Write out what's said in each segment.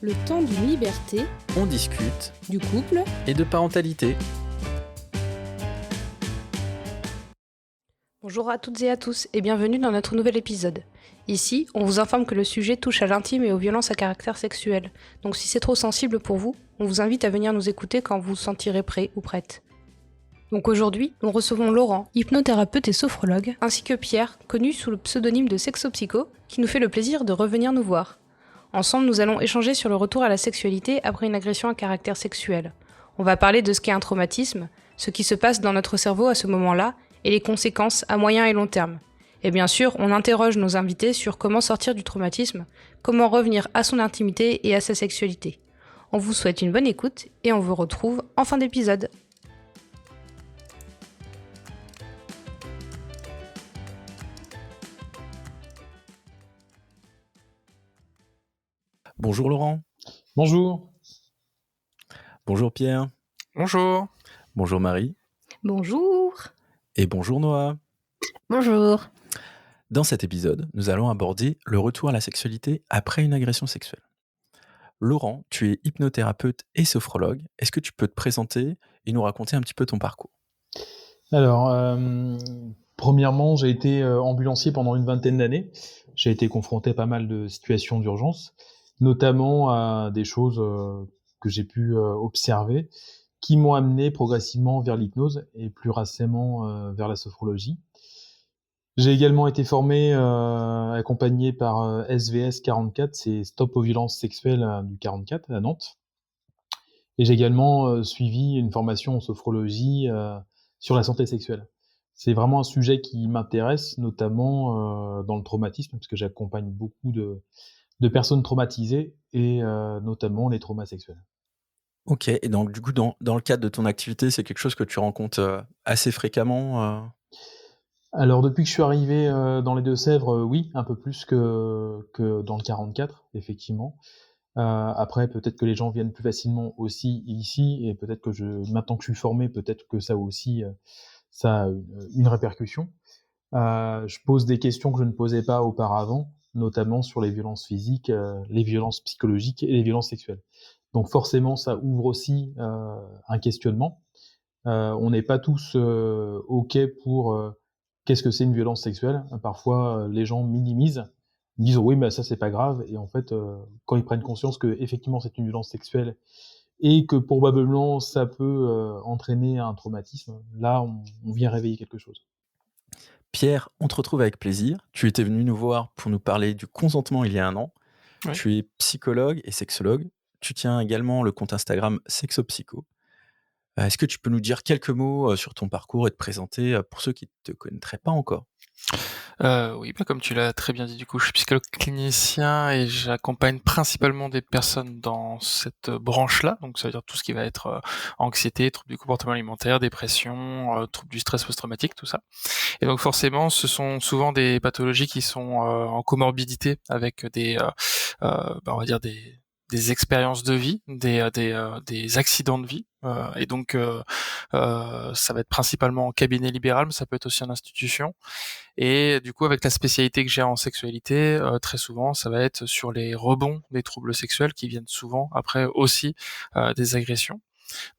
Le temps d'une liberté, On discute du couple. et de parentalité. Bonjour à toutes et à tous et bienvenue dans notre nouvel épisode. Ici, on vous informe que le sujet touche à l'intime et aux violences à caractère sexuel. Donc si c'est trop sensible pour vous, on vous invite à venir nous écouter quand vous vous sentirez prêt ou prête. Donc aujourd'hui, nous recevons Laurent, hypnothérapeute et sophrologue, ainsi que Pierre, connu sous le pseudonyme de Sexopsycho, qui nous fait le plaisir de revenir nous voir. Ensemble, nous allons échanger sur le retour à la sexualité après une agression à caractère sexuel. On va parler de ce qu'est un traumatisme, ce qui se passe dans notre cerveau à ce moment-là, et les conséquences à moyen et long terme. Et bien sûr, on interroge nos invités sur comment sortir du traumatisme, comment revenir à son intimité et à sa sexualité. On vous souhaite une bonne écoute et on vous retrouve en fin d'épisode. Bonjour Laurent. Bonjour. Bonjour Pierre. Bonjour. Bonjour Marie. Bonjour. Et bonjour Noah. Bonjour. Dans cet épisode, nous allons aborder le retour à la sexualité après une agression sexuelle. Laurent, tu es hypnothérapeute et sophrologue. Est-ce que tu peux te présenter et nous raconter un petit peu ton parcours ? Alors, premièrement, j'ai été ambulancier pendant une vingtaine d'années. J'ai été confronté à pas mal de situations d'urgence, notamment à des choses que j'ai pu observer, qui m'ont amené progressivement vers l'hypnose et plus récemment vers la sophrologie. J'ai également été formé, accompagné par SVS 44, c'est Stop aux violences sexuelles du 44 à Nantes. Et j'ai également suivi une formation en sophrologie sur la santé sexuelle. C'est vraiment un sujet qui m'intéresse, notamment dans le traumatisme, parce que j'accompagne beaucoup de personnes traumatisées et notamment les traumas sexuels. Ok, et donc du coup, dans le cadre de ton activité, c'est quelque chose que tu rencontres assez fréquemment Alors depuis que je suis arrivé dans les Deux-Sèvres, oui, un peu plus que dans le 44, effectivement. Après, peut-être que les gens viennent plus facilement aussi ici, et peut-être que maintenant que je suis formé, peut-être que ça aussi, ça a une répercussion. Je pose des questions que je ne posais pas auparavant, notamment sur les violences physiques, les violences psychologiques et les violences sexuelles. Donc forcément, ça ouvre aussi un questionnement. On n'est pas tous OK pour qu'est-ce que c'est une violence sexuelle. Parfois, les gens minimisent, ils disent oui, mais ça c'est pas grave. Et en fait, quand ils prennent conscience que effectivement c'est une violence sexuelle et que probablement ça peut entraîner un traumatisme, là on vient réveiller quelque chose. Pierre, on te retrouve avec plaisir. Tu étais venu nous voir pour nous parler du consentement il y a un an. Oui. Tu es psychologue et sexologue. Tu tiens également le compte Instagram Sexopsycho. Est-ce que tu peux nous dire quelques mots sur ton parcours et te présenter pour ceux qui ne te connaîtraient pas encore ? Oui, comme tu l'as très bien dit, du coup, je suis psychologue clinicien et j'accompagne principalement des personnes dans cette branche-là. Donc, ça veut dire tout ce qui va être anxiété, troubles du comportement alimentaire, dépression, troubles du stress post-traumatique, tout ça. Et donc, forcément, ce sont souvent des pathologies qui sont en comorbidité avec on va dire des expériences de vie, des accidents de vie, et donc ça va être principalement en cabinet libéral, mais ça peut être aussi en institution. Et du coup, avec la spécialité que j'ai en sexualité, très souvent, ça va être sur les rebonds des troubles sexuels qui viennent souvent après aussi des agressions.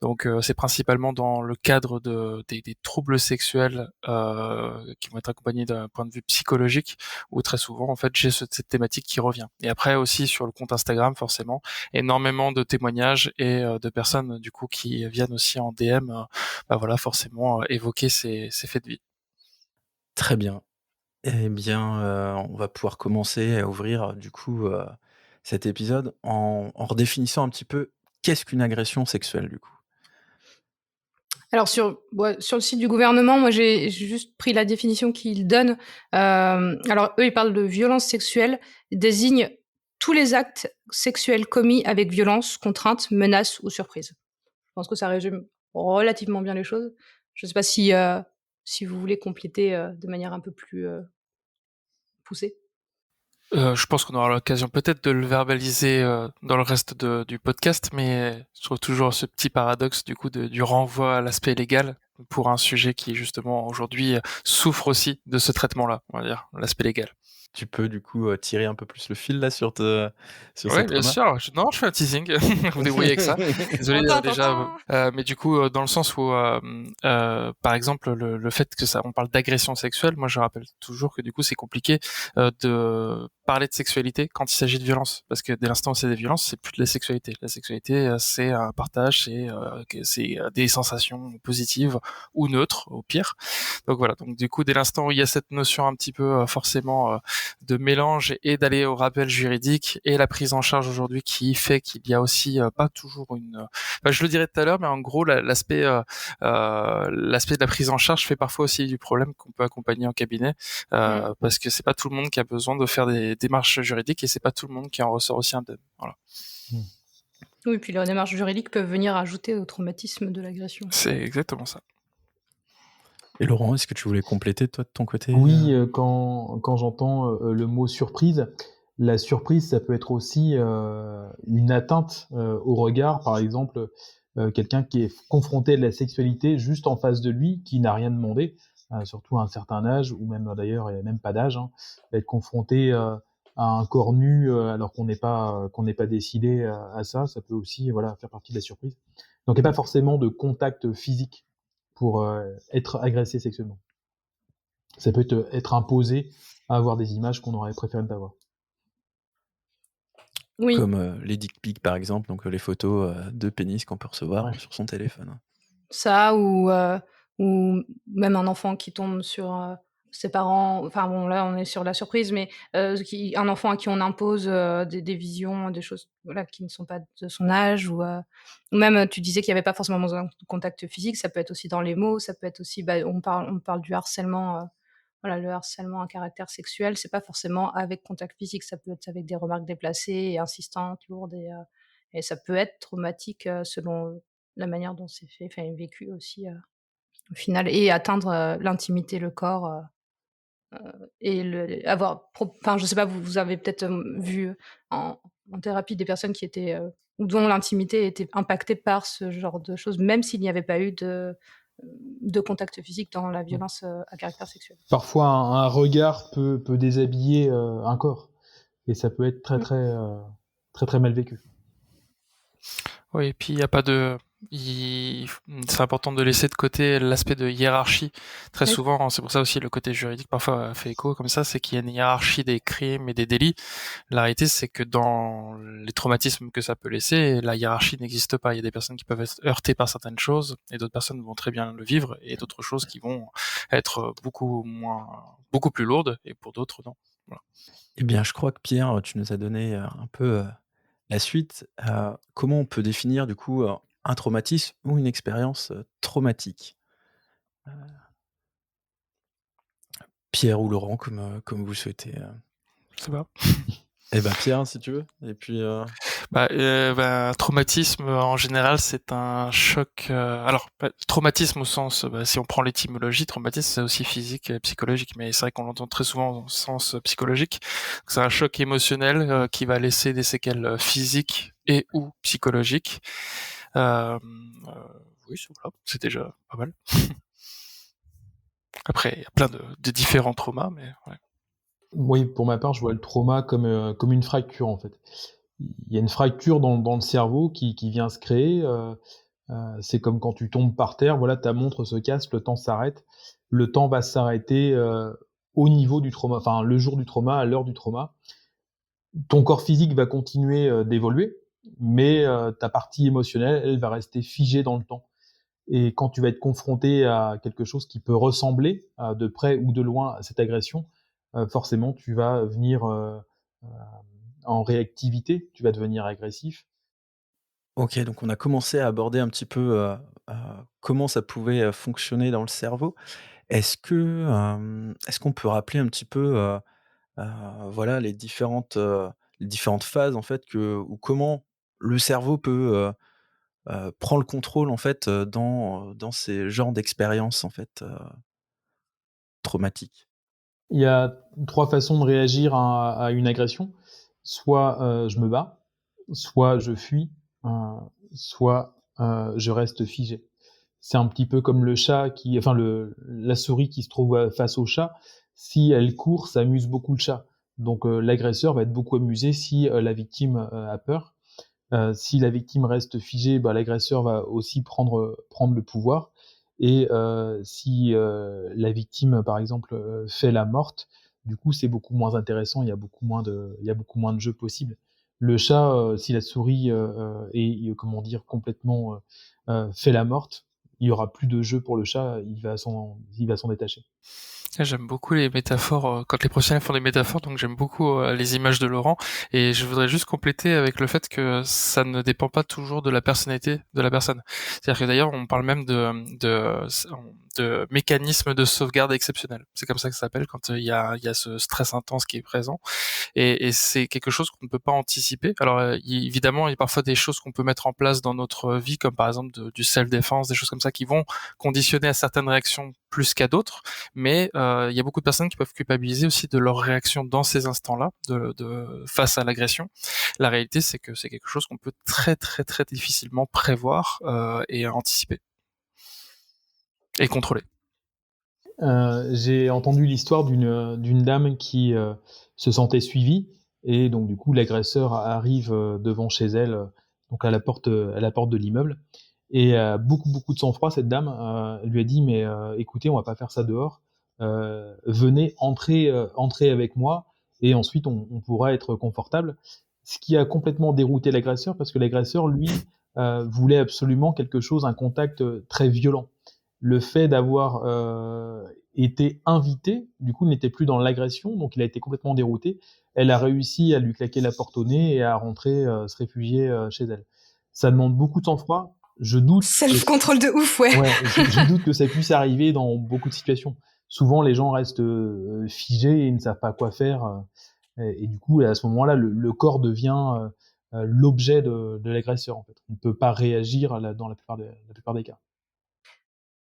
Donc, c'est principalement dans le cadre des troubles sexuels qui vont être accompagnés d'un point de vue psychologique, où très souvent, en fait, j'ai cette thématique qui revient. Et après aussi sur le compte Instagram, forcément, énormément de témoignages et de personnes du coup qui viennent aussi en DM, forcément évoquer ces faits de vie. Très bien. Eh bien, on va pouvoir commencer à ouvrir du coup cet épisode en redéfinissant un petit peu qu'est-ce qu'une agression sexuelle du coup. Alors sur le site du gouvernement, moi j'ai juste pris la définition qu'ils donnent. Alors eux ils parlent de violence sexuelle, désigne tous les actes sexuels commis avec violence, contrainte, menace ou surprise. Je pense que ça résume relativement bien les choses. Je ne sais pas si vous voulez compléter de manière un peu plus poussée. Je pense qu'on aura l'occasion peut-être de le verbaliser dans le reste du podcast, mais je trouve toujours ce petit paradoxe du coup du renvoi à l'aspect légal pour un sujet qui justement aujourd'hui souffre aussi de ce traitement-là, on va dire, l'aspect légal. tu peux du coup tirer un peu plus le fil là sur Ouais, cette bien remarque? sûr. Non, je fais un teasing. Vous débrouillez avec ça. Désolé Tintin, déjà, tintin. mais du coup, dans le sens où, par exemple, le fait que ça, on parle d'agression sexuelle, moi je rappelle toujours que du coup c'est compliqué de parler de sexualité quand il s'agit de violence, parce que dès l'instant où c'est des violences, c'est plus de la sexualité. La sexualité, c'est un partage, c'est des sensations positives ou neutres au pire. Donc voilà. Donc du coup, dès l'instant où il y a cette notion un petit peu forcément de mélange et d'aller au rappel juridique et la prise en charge aujourd'hui qui fait qu'il y a aussi pas toujours enfin, je le dirai tout à l'heure, mais en gros l'aspect de la prise en charge fait parfois aussi du problème qu'on peut accompagner en cabinet parce que c'est pas tout le monde qui a besoin de faire des démarches juridiques et c'est pas tout le monde qui en ressort aussi indemne. Voilà. Oui, puis les démarches juridiques peuvent venir ajouter au traumatisme de l'agression. C'est exactement ça. Et Laurent, est-ce que tu voulais compléter toi de ton côté? Oui, quand j'entends le mot surprise, la surprise, ça peut être aussi une atteinte au regard. Par exemple, quelqu'un qui est confronté à de la sexualité juste en face de lui, qui n'a rien demandé, surtout à un certain âge, ou même d'ailleurs, il n'y a même pas d'âge, hein, être confronté à un corps nu alors qu'on n'est pas décidé à ça, ça peut aussi faire partie de la surprise. Donc il n'y a pas forcément de contact physique pour être agressé sexuellement. Ça peut être imposé à avoir des images qu'on aurait préféré ne pas voir. Oui, Comme les dick pics par exemple, donc les photos de pénis qu'on peut recevoir Ouais. sur son téléphone. ça ou même un enfant qui tombe sur ses parents. Enfin bon, là on est sur la surprise, mais un enfant à qui on impose des visions, des choses voilà qui ne sont pas de son âge ou même tu disais qu'il n'y avait pas forcément besoin de contact physique. Ça peut être aussi dans les mots, ça peut être aussi on parle du harcèlement. Voilà, le harcèlement à caractère sexuel, c'est pas forcément avec contact physique, ça peut être avec des remarques déplacées et insistantes, lourdes et ça peut être traumatique selon la manière dont c'est fait, enfin vécu aussi au final et atteindre l'intimité, le corps et enfin je sais pas, vous avez peut-être vu en thérapie des personnes qui étaient ou dont l'intimité était impactée par ce genre de choses, même s'il n'y avait pas eu de contact physique dans la violence à caractère sexuel. Parfois, un regard peut déshabiller un corps, et ça peut être très Mm. très très mal vécu. Oui, et puis il y a pas de c'est important de laisser de côté l'aspect de hiérarchie. Très Oui. souvent, c'est pour ça aussi le côté juridique parfois fait écho comme ça, c'est qu'il y a une hiérarchie des crimes et des délits. La réalité, c'est que dans les traumatismes que ça peut laisser, la hiérarchie n'existe pas. Il y a des personnes qui peuvent être heurtées par certaines choses et d'autres personnes vont très bien le vivre et d'autres choses qui vont être beaucoup plus lourdes et pour d'autres non. Voilà. Eh bien, je crois que Pierre, tu nous as donné un peu la suite. Comment on peut définir du coup un traumatisme ou une expérience traumatique? Pierre ou Laurent, comme vous souhaitez. Je sais pas. Eh ben Pierre, si tu veux. Et puis Traumatisme en général, c'est un choc. Alors, traumatisme au sens, si on prend l'étymologie, traumatisme c'est aussi physique et psychologique, mais c'est vrai qu'on l'entend très souvent au sens psychologique. C'est un choc émotionnel qui va laisser des séquelles physiques et ou psychologiques. Euh, oui, voilà, c'est déjà pas mal. Après, il y a plein de différents traumas, mais ouais. Oui, pour ma part, je vois le trauma comme une fracture, en fait. Il y a une fracture dans le cerveau qui vient se créer. C'est comme quand tu tombes par terre, voilà, ta montre se casse, le temps s'arrête. Le temps va s'arrêter au niveau du trauma, enfin le jour du trauma, à l'heure du trauma. Ton corps physique va continuer d'évoluer, mais ta partie émotionnelle, elle va rester figée dans le temps. Et quand tu vas être confronté à quelque chose qui peut ressembler de près ou de loin à cette agression, forcément tu vas venir euh, en réactivité, tu vas devenir agressif. OK, donc on a commencé à aborder un petit peu comment ça pouvait fonctionner dans le cerveau. Est-ce qu'on peut rappeler un petit peu voilà les différentes phases en fait ou comment le cerveau peut prend le contrôle en fait dans ces genres d'expériences en fait traumatiques? Il y a 3 façons de réagir à une agression. Soit je me bats, soit je fuis, heu, soit je reste figé. C'est un petit peu comme le chat la souris qui se trouve face au chat. Si elle court, ça amuse beaucoup le chat. Donc l'agresseur va être beaucoup amusé si la victime a peur. Si la victime reste figée, l'agresseur va aussi prendre le pouvoir. Et si la victime, par exemple, fait la morte, du coup, c'est beaucoup moins intéressant. Il y a beaucoup moins de jeux possibles. Le chat, si la souris est, comment dire, complètement fait la morte, il y aura plus de jeu pour le chat. Il va s'en détacher. J'aime beaucoup les métaphores, quand les professionnels font des métaphores, donc j'aime beaucoup les images de Laurent. Et je voudrais juste compléter avec le fait que ça ne dépend pas toujours de la personnalité de la personne. C'est-à-dire que d'ailleurs, on parle même de mécanisme de sauvegarde exceptionnel. C'est comme ça que ça s'appelle quand il y a ce stress intense qui est présent. Et c'est quelque chose qu'on ne peut pas anticiper. Alors évidemment, il y a parfois des choses qu'on peut mettre en place dans notre vie, comme par exemple du self-défense, des choses comme ça qui vont conditionner à certaines réactions plus qu'à d'autres. Mais il y a beaucoup de personnes qui peuvent culpabiliser aussi de leur réaction dans ces instants-là, face à l'agression. La réalité, c'est que c'est quelque chose qu'on peut très très très difficilement prévoir et anticiper et contrôler. J'ai entendu l'histoire d'une dame qui se sentait suivie, et donc du coup l'agresseur arrive devant chez elle, donc à la porte de l'immeuble, et beaucoup de sang-froid, cette dame elle lui a dit, mais écoutez, on va pas faire ça dehors, venez entrer avec moi, et ensuite on pourra être confortable. Ce qui a complètement dérouté l'agresseur, parce que l'agresseur, lui, voulait absolument quelque chose, un contact très violent. Le fait d'avoir été invité, du coup, n'était plus dans l'agression, donc il a été complètement dérouté. Elle a réussi à lui claquer la porte au nez et à rentrer se réfugier chez elle. Ça demande beaucoup de sang-froid. Je doute que Self-control de ouf, ouais. je doute que ça puisse arriver dans beaucoup de situations. Souvent, les gens restent figés et ne savent pas quoi faire. Et du coup, à ce moment-là, le corps devient l'objet de l'agresseur. En fait, on ne peut pas réagir dans la plupart des cas.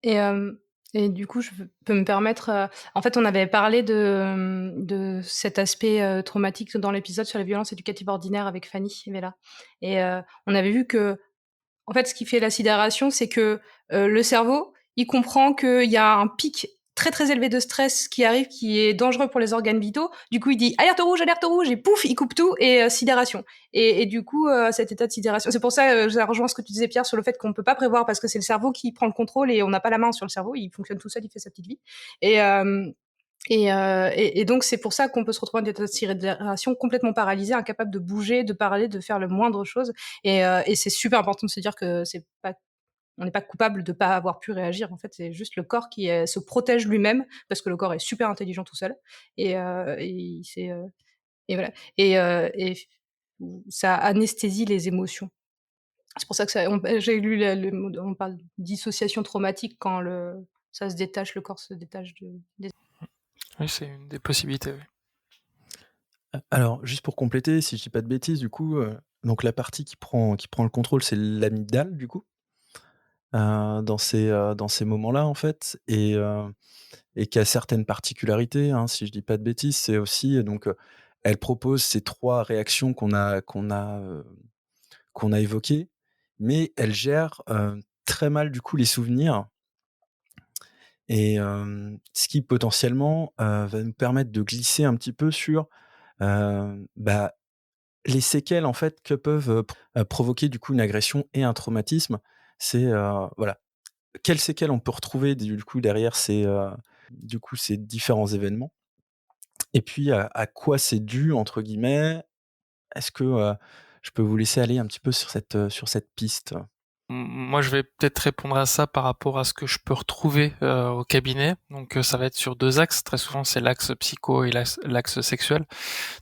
Et, et du coup, je peux me permettre. En fait, on avait parlé de cet aspect traumatique dans l'épisode sur les violences éducatives ordinaires avec Fanny Vella. Et on avait vu que, en fait, ce qui fait la sidération, c'est que le cerveau, il comprend qu'il y a un pic très très élevé de stress qui arrive, qui est dangereux pour les organes vitaux. Du coup, il dit alerte rouge, et pouf, il coupe tout, et sidération. Et du coup, cet état de sidération, c'est pour ça, ça rejoint ce que tu disais, Pierre, sur le fait qu'on peut pas prévoir, parce que c'est le cerveau qui prend le contrôle, et on n'a pas la main sur le cerveau, il fonctionne tout seul, il fait sa petite vie. Et donc, c'est pour ça qu'on peut se retrouver en état de sidération complètement paralysé, incapable de bouger, de parler, de faire le moindre chose. Et c'est super important de se dire que on n'est pas coupable de pas avoir pu réagir. En fait, c'est juste le corps qui se protège lui-même, parce que le corps est super intelligent tout seul. Et voilà. Et ça anesthésie les émotions. C'est pour ça que j'ai lu on parle de dissociation traumatique quand ça se détache, le corps se détache des... Oui, c'est une des possibilités. Oui. Alors, juste pour compléter, si je dis pas de bêtises, du coup, donc la partie qui prend le contrôle, c'est l'amygdale, du coup, dans ces moments-là, en fait, et qui a certaines particularités, hein, si je dis pas de bêtises. C'est aussi, donc, elle propose ces 3 réactions qu'on a évoquées, mais elle gère, très mal, du coup, les souvenirs, et ce qui potentiellement, va nous permettre de glisser un petit peu sur, bah, les séquelles, en fait, que peuvent, provoquer, du coup, une agression et un traumatisme. C'est, voilà, quelles séquelles on peut retrouver, du coup, derrière ces différents événements, et puis à quoi c'est «dû» entre guillemets. Est-ce que, je peux vous laisser aller un petit peu sur cette piste? Moi, je vais peut-être répondre à ça par rapport à ce que je peux retrouver au cabinet. Donc, ça va être sur 2 axes. Très souvent, c'est l'axe psycho et l'axe sexuel.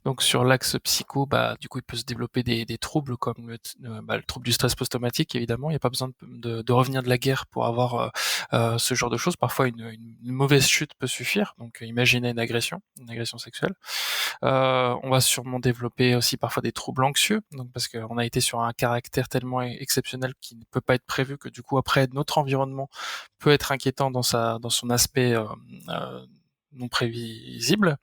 Donc, sur l'axe psycho, du coup, il peut se développer des troubles comme le trouble du stress post-traumatique, évidemment. Il n'y a pas besoin de revenir de la guerre pour avoir ce genre de choses. Parfois, une mauvaise chute peut suffire. Donc, imaginez une agression sexuelle. On va sûrement développer aussi parfois des troubles anxieux, donc parce qu'on a été sur un caractère tellement exceptionnel qui ne peut pas être prévu, que du coup après notre environnement peut être inquiétant dans son aspect non prévisible.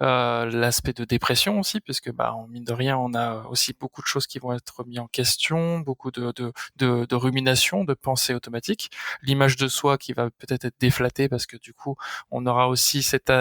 l'aspect de dépression aussi, puisque mine de rien, on a aussi beaucoup de choses qui vont être mis en question, beaucoup de rumination, de pensées automatiques, l'image de soi qui va peut-être être déflatée parce que du coup, on aura aussi cette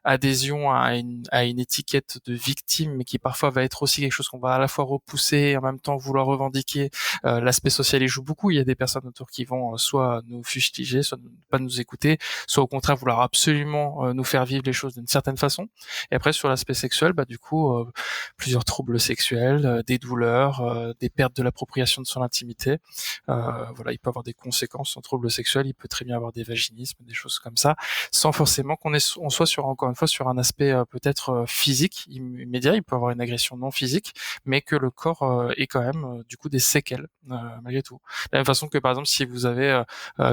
adhésion à une étiquette de victime, mais qui parfois va être aussi quelque chose qu'on va à la fois repousser et en même temps vouloir revendiquer. L'aspect social il joue beaucoup. Il y a des personnes autour qui vont soit nous fustiger, soit ne pas nous écouter, soit au contraire vouloir absolument nous faire vivre les choses d'une certaine façon. Et après sur l'aspect sexuel, du coup, plusieurs troubles sexuels, des douleurs, des pertes de l'appropriation de son intimité. Voilà, il peut avoir des conséquences en troubles sexuels. Il peut très bien avoir des vaginismes, des choses comme ça, sans forcément on soit sur encore une fois sur un aspect peut-être physique immédiat. Il peut avoir une agression non physique, mais que le corps ait quand même du coup des séquelles malgré tout. De la même façon que par exemple si vous avez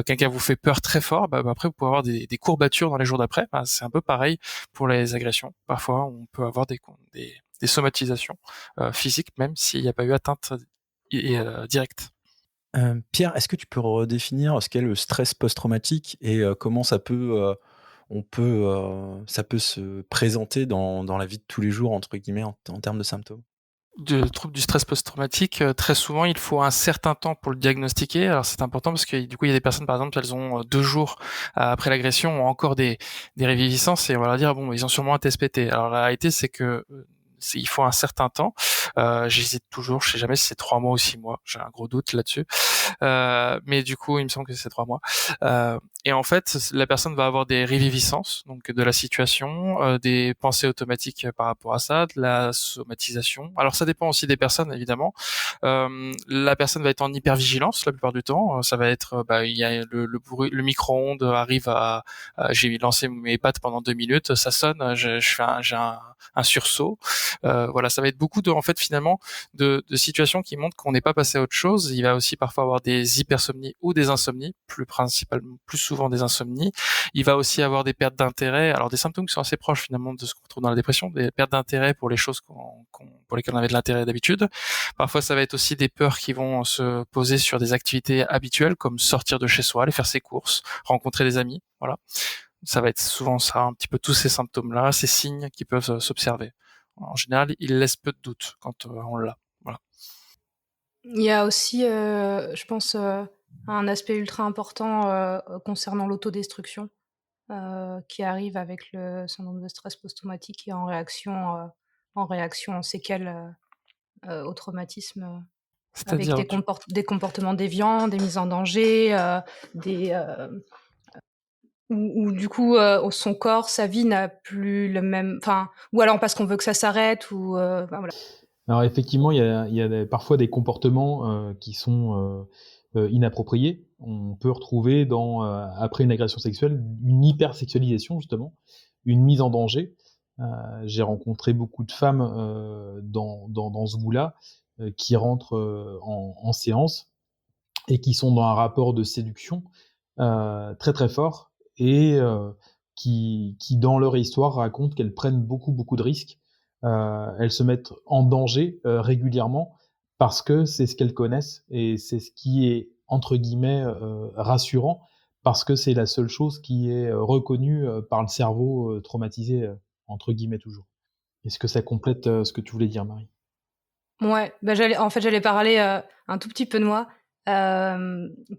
quelqu'un vous fait peur très fort, après vous pouvez avoir des courbatures dans les jours d'après. C'est un peu pareil pour les agressions. Parfois on peut avoir des somatisations physiques même s'il n'y a pas eu atteinte directe. Pierre, est-ce que tu peux redéfinir ce qu'est le stress post-traumatique et comment ça peut se présenter dans la vie de tous les jours, entre guillemets, en termes de symptômes? De troubles du stress post-traumatique, très souvent, il faut un certain temps pour le diagnostiquer. Alors c'est important parce que du coup, il y a des personnes, par exemple, elles ont 2 jours après l'agression, ont encore des réviviscences et on va leur dire bon, ils ont sûrement un TSPT. Alors la réalité, c'est que il faut un certain temps. J'hésite toujours, je sais jamais si c'est 3 mois ou 6 mois. J'ai un gros doute là-dessus. Mais du coup, il me semble que c'est 3 mois. Et en fait, la personne va avoir des réviviscences, donc de la situation, des pensées automatiques par rapport à ça, de la somatisation. Alors ça dépend aussi des personnes, évidemment. La personne va être en hypervigilance la plupart du temps. Ça va être, il y a le bruit, le micro-ondes arrive j'ai lancé mes pattes pendant 2 minutes, ça sonne, j'ai un sursaut. Voilà, ça va être beaucoup en fait finalement de situations qui montrent qu'on n'est pas passé à autre chose. Il va aussi parfois avoir des hypersomnies ou des insomnies, plus souvent des insomnies. Il va aussi avoir des pertes d'intérêt, alors des symptômes qui sont assez proches finalement de ce qu'on retrouve dans la dépression, des pertes d'intérêt pour les choses pour lesquelles on avait de l'intérêt d'habitude. Parfois, ça va être aussi des peurs qui vont se poser sur des activités habituelles comme sortir de chez soi, aller faire ses courses, rencontrer des amis. Voilà, ça va être souvent ça, un petit peu tous ces symptômes-là, ces signes qui peuvent s'observer. En général, il laisse peu de doute quand on l'a. Voilà. Il y a aussi, je pense, un aspect ultra important concernant l'autodestruction qui arrive avec le syndrome de stress post-traumatique et en réaction, en séquelles au traumatisme, avec C'est-à-dire, des comportements déviants, des mises en danger, des, où du coup, son corps, sa vie n'a plus le même, enfin, ou alors parce qu'on veut que ça s'arrête, ou enfin, voilà. Alors effectivement, il y a parfois des comportements qui sont inappropriés. On peut retrouver après une agression sexuelle une hypersexualisation justement, une mise en danger. J'ai rencontré beaucoup de femmes dans ce goût-là qui rentrent en séance et qui sont dans un rapport de séduction très très fort et qui dans leur histoire racontent qu'elles prennent beaucoup de risques. Elles se mettent en danger régulièrement parce que c'est ce qu'elles connaissent et c'est ce qui est entre guillemets rassurant parce que c'est la seule chose qui est reconnue par le cerveau traumatisé entre guillemets toujours. Est-ce que ça complète ce que tu voulais dire, Marie? Ouais, j'allais parler un tout petit peu de moi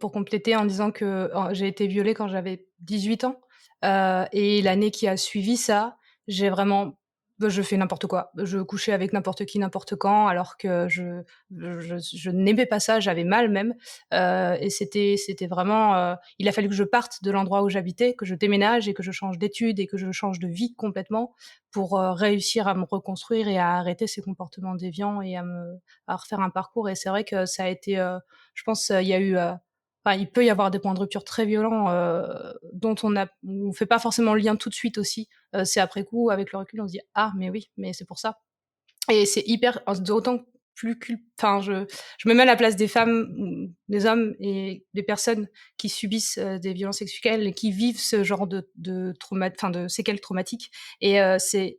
pour compléter en disant que j'ai été violée quand j'avais 18 ans et l'année qui a suivi ça, j'ai vraiment, je fais n'importe quoi. Je couchais avec n'importe qui, n'importe quand, alors que je n'aimais pas ça, j'avais mal même. Et c'était vraiment, il a fallu que je parte de l'endroit où j'habitais, que je déménage et que je change d'études et que je change de vie complètement pour réussir à me reconstruire et à arrêter ces comportements déviants et à refaire un parcours. Et c'est vrai que ça a été, je pense, il y a eu, enfin, il peut y avoir des points de rupture très violents dont on fait pas forcément le lien tout de suite aussi. C'est après coup, avec le recul, on se dit ah mais oui, mais c'est pour ça. Et c'est hyper, d'autant plus enfin, je me mets à la place des femmes, des hommes et des personnes qui subissent des violences sexuelles et qui vivent ce genre de séquelles traumatiques. Et c'est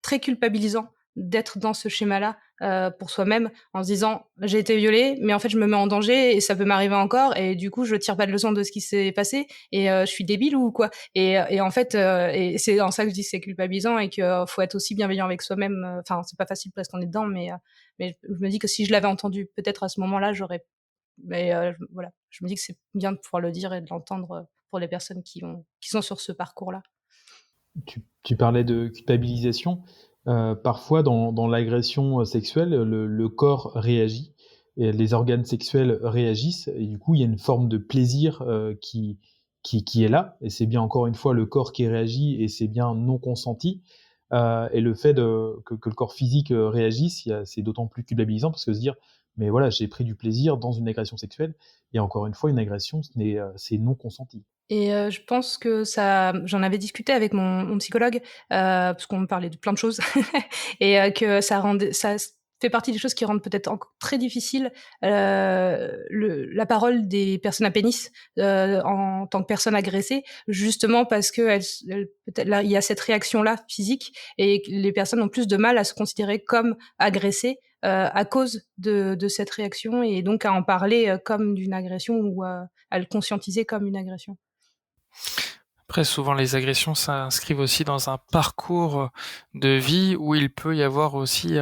très culpabilisant d'être dans ce schéma-là pour soi-même, en se disant j'ai été violée, mais en fait je me mets en danger et ça peut m'arriver encore, et du coup je tire pas de leçon de ce qui s'est passé et je suis débile ou quoi. Et en fait, et c'est en ça que je dis que c'est culpabilisant et qu'il faut être aussi bienveillant avec soi-même. Enfin, c'est pas facile parce qu'on est dedans, mais je me dis que si je l'avais entendu peut-être à ce moment-là, j'aurais. Mais voilà, je me dis que c'est bien de pouvoir le dire et de l'entendre pour les personnes qui sont sur ce parcours-là. Tu parlais de culpabilisation. Parfois, dans l'agression sexuelle, le corps réagit et les organes sexuels réagissent, et du coup, il y a une forme de plaisir qui est là, et c'est bien encore une fois le corps qui réagit, et c'est bien non consenti. Et le fait que le corps physique réagisse, c'est d'autant plus culpabilisant parce que se dire, mais voilà, j'ai pris du plaisir dans une agression sexuelle, et encore une fois, une agression, c'est non consenti. Et je pense que ça j'en avais discuté avec mon psychologue, parce qu'on me parlait de plein de choses et que ça fait partie des choses qui rendent peut-être encore très difficile, la parole des personnes à pénis, en tant que personnes agressées, justement parce qu'elles peut-être là, il y a cette réaction-là physique et que les personnes ont plus de mal à se considérer comme agressées, à cause de cette réaction, et donc à en parler, comme d'une agression, ou à le conscientiser comme une agression. Après, souvent, les agressions s'inscrivent aussi dans un parcours de vie où il peut y avoir aussi,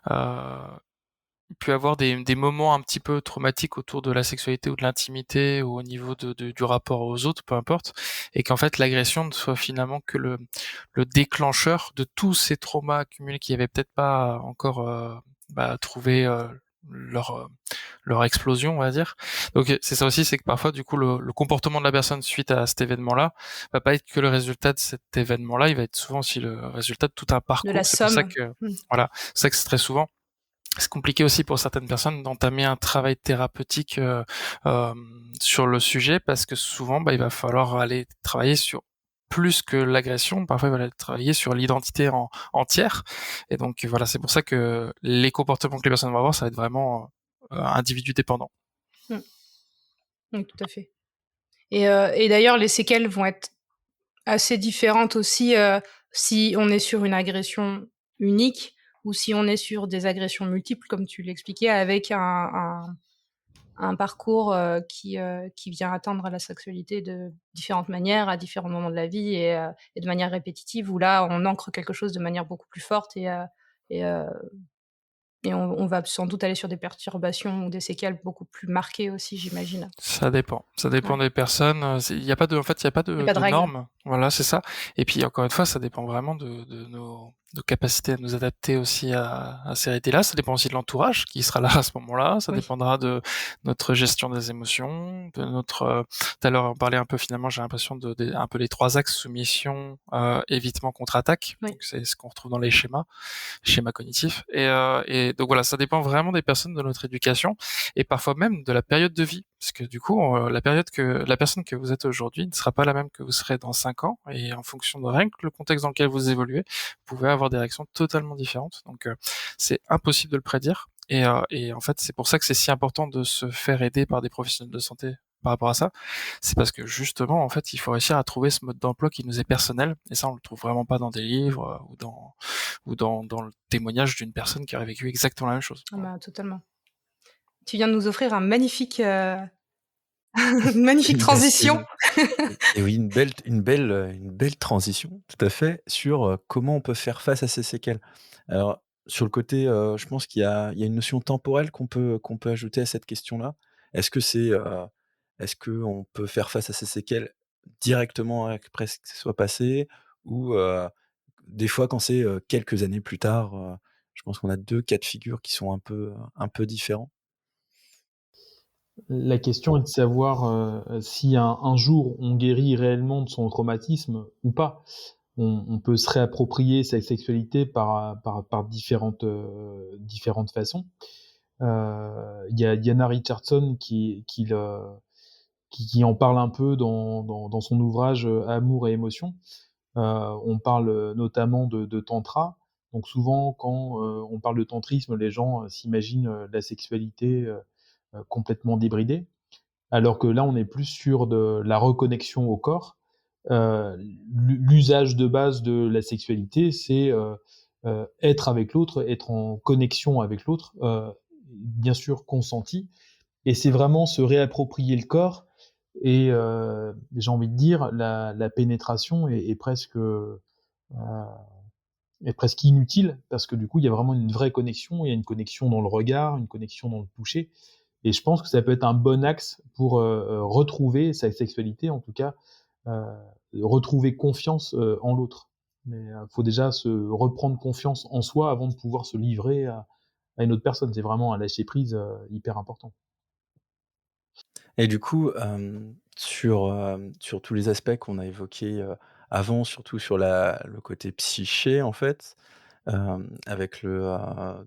il peut y avoir des moments un petit peu traumatiques autour de la sexualité ou de l'intimité ou au niveau du rapport aux autres, peu importe, et qu'en fait l'agression ne soit finalement que le déclencheur de tous ces traumas accumulés qui n'avaient peut-être pas encore trouvé leur euh, leur explosion, on va dire. Donc c'est ça aussi, c'est que parfois du coup le comportement de la personne suite à cet événement-là va pas être que le résultat de cet événement-là, il va être souvent aussi le résultat de tout un De la parcours. C'est pour ça somme. que voilà, c'est ça que c'est très souvent c'est compliqué aussi pour certaines personnes d'entamer un travail thérapeutique sur le sujet parce que souvent il va falloir aller travailler sur plus que l'agression, parfois il va aller travailler sur l'identité entière, et donc voilà, c'est pour ça que les comportements que les personnes vont avoir, ça va être vraiment individu dépendant. Mm. Oui, tout à fait. Et d'ailleurs, les séquelles vont être assez différentes aussi si on est sur une agression unique ou si on est sur des agressions multiples, comme tu l'expliquais, avec un parcours qui vient atteindre la sexualité de différentes manières, à différents moments de la vie, et de manière répétitive, où là, on ancre quelque chose de manière beaucoup plus forte, et, euh, et on va sans doute aller sur des perturbations ou des séquelles beaucoup plus marquées aussi, j'imagine. Ça dépend Ouais. des personnes. Il n'y a pas de, en fait, il y a pas Il n'y a de, pas de de règle. normes. Voilà, c'est ça. Et puis encore une fois, ça dépend vraiment de nos capacités à nous adapter aussi à ces réalités-là. Ça dépend aussi de l'entourage qui sera là à ce moment-là. Ça Oui. dépendra de notre gestion des émotions, de notre. Tout à l'heure, on parlait un peu finalement. J'ai l'impression un peu les trois axes: soumission, évitement, contre-attaque. Oui. Donc c'est ce qu'on retrouve dans les schémas cognitifs. Et donc voilà, ça dépend vraiment des personnes, de notre éducation et parfois même de la période de vie. Parce que du coup, la personne que vous êtes aujourd'hui ne sera pas la même que vous serez dans 5 ans, et en fonction de rien que le contexte dans lequel vous évoluez, vous pouvez avoir des réactions totalement différentes. Donc, c'est impossible de le prédire. Et en fait, c'est pour ça que c'est si important de se faire aider par des professionnels de santé par rapport à ça. C'est parce que justement, en fait, il faut réussir à trouver ce mode d'emploi qui nous est personnel. Et ça, on le trouve vraiment pas dans des livres ou dans le témoignage d'une personne qui aurait vécu exactement la même chose. Ah bah, totalement. Tu viens de nous offrir un magnifique, une magnifique Une belle, transition. et oui, une belle transition, tout à fait, sur comment on peut faire face à ces séquelles. Alors, sur le côté, je pense qu'il y a une notion temporelle qu'on peut ajouter à cette question-là. Est-ce que c'est, est-ce qu'on peut faire face à ces séquelles directement après que ce soit passé, ou des fois quand c'est quelques années plus tard? Je pense qu'on a deux cas de figure qui sont un peu différents. La question est de savoir si un jour on guérit réellement de son traumatisme ou pas. On peut se réapproprier sa sexualité par différentes façons. Il y a Diana Richardson qui en parle un peu dans son ouvrage Amour et émotion. On parle notamment de tantra. Donc souvent, quand on parle de tantrisme, les gens s'imaginent la sexualité complètement débridée, alors que là, on est plus sur de la reconnexion au corps. L'usage de base de la sexualité, c'est être avec l'autre, être en connexion avec l'autre, bien sûr consenti. Et c'est vraiment se réapproprier le corps. Et j'ai envie de dire, la pénétration est presque inutile, parce que du coup, il y a vraiment une vraie connexion. Il y a une connexion dans le regard, une connexion dans le toucher. Et je pense que ça peut être un bon axe pour retrouver sa sexualité, en tout cas, euh, retrouver confiance en l'autre. Mais il faut déjà se reprendre confiance en soi avant de pouvoir se livrer à une autre personne. C'est vraiment un lâcher-prise hyper important. Et du coup, sur tous les aspects qu'on a évoqués, avant, surtout sur le côté psyché, en fait, avec le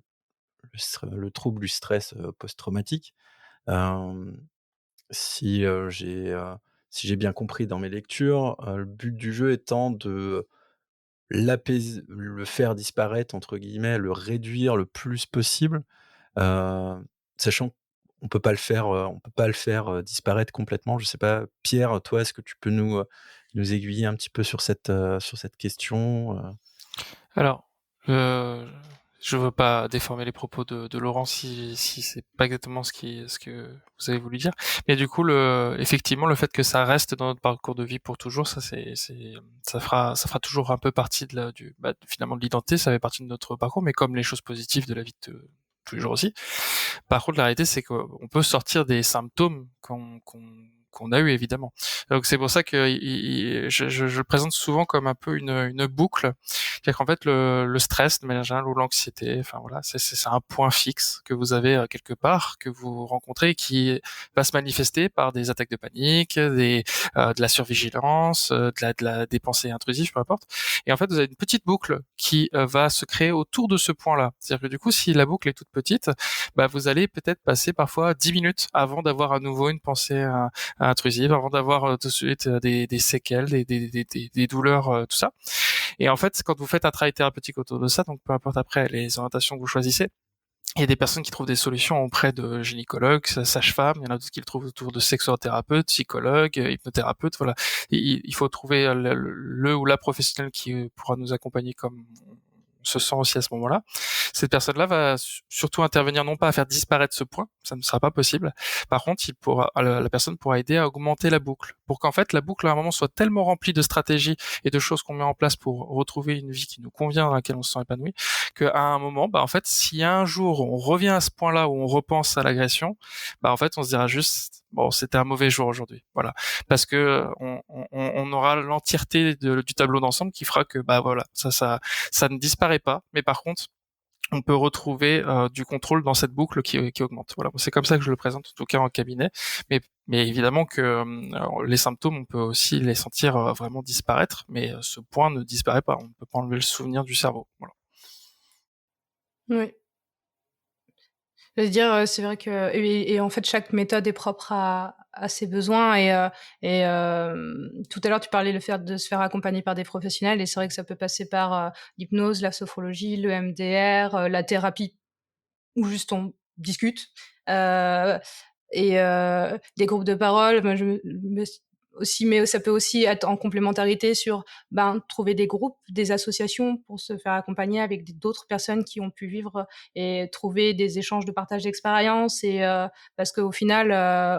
trouble du stress, post-traumatique, hem, si, si j'ai bien compris dans mes lectures, le but du jeu étant de le «faire disparaître» entre guillemets, le réduire le plus possible. Sachant on peut pas le faire, disparaître complètement. Je sais pas, Pierre, toi, est-ce que tu peux nous aiguiller un petit peu sur cette question? Alors, euh, je veux pas déformer les propos de Laurent si c'est pas exactement ce que vous avez voulu dire. Mais du coup, effectivement, le fait que ça reste dans notre parcours de vie pour toujours, ça fera toujours un peu partie finalement de l'identité, ça fait partie de notre parcours, mais comme les choses positives de la vie de tous les jours aussi. Par contre, la réalité, c'est qu'on peut sortir des symptômes qu'on a eu évidemment. Donc c'est pour ça que je le présente souvent comme un peu une boucle. C'est-à-dire qu'en fait le stress de manière générale ou l'anxiété, enfin voilà, c'est un point fixe que vous avez quelque part, que vous rencontrez et qui va se manifester par des attaques de panique, de la survigilance, des pensées intrusives, peu importe. Et en fait vous avez une petite boucle qui va se créer autour de ce point-là. C'est-à-dire que du coup si la boucle est toute petite, bah vous allez peut-être passer parfois 10 minutes avant d'avoir à nouveau une pensée intrusive, avant d'avoir tout de suite des séquelles, des douleurs, tout ça. Et en fait, quand vous faites un travail thérapeutique autour de ça, donc peu importe après les orientations que vous choisissez, il y a des personnes qui trouvent des solutions auprès de gynécologues, sages-femmes, il y en a d'autres qui le trouvent autour de sexothérapeutes, psychologues, hypnothérapeutes, voilà. Il faut trouver le ou la professionnelle qui pourra nous accompagner comme on se sent aussi à ce moment-là. Cette personne-là va surtout intervenir non pas à faire disparaître ce point, ça ne sera pas possible. Par contre, la personne pourra aider à augmenter la boucle, pour qu'en fait la boucle à un moment soit tellement remplie de stratégies et de choses qu'on met en place pour retrouver une vie qui nous convient, dans laquelle on se sent épanoui, qu'à un moment, bah en fait, si un jour on revient à ce point-là où on repense à l'agression, bah en fait, on se dira juste bon, c'était un mauvais jour aujourd'hui, voilà, parce que on aura l'entièreté du tableau d'ensemble qui fera que bah voilà, ça ne disparaît pas, mais par contre on peut retrouver du contrôle dans cette boucle qui augmente. Voilà, c'est comme ça que je le présente, en tout cas en cabinet. Mais évidemment que les symptômes, on peut aussi les sentir vraiment disparaître, mais ce point ne disparaît pas. On ne peut pas enlever le souvenir du cerveau. Voilà. Oui. Je veux dire, c'est vrai que et en fait, chaque méthode est propre à ses besoins tout à l'heure, tu parlais le fait de se faire accompagner par des professionnels et c'est vrai que ça peut passer par, l'hypnose, la sophrologie, le MDR, la thérapie où juste on discute, heu des groupes de parole. Moi, je me aussi mais ça peut aussi être en complémentarité sur, trouver des groupes, des associations pour se faire accompagner avec d'autres personnes qui ont pu vivre et trouver des échanges de partage d'expériences parce qu'au final,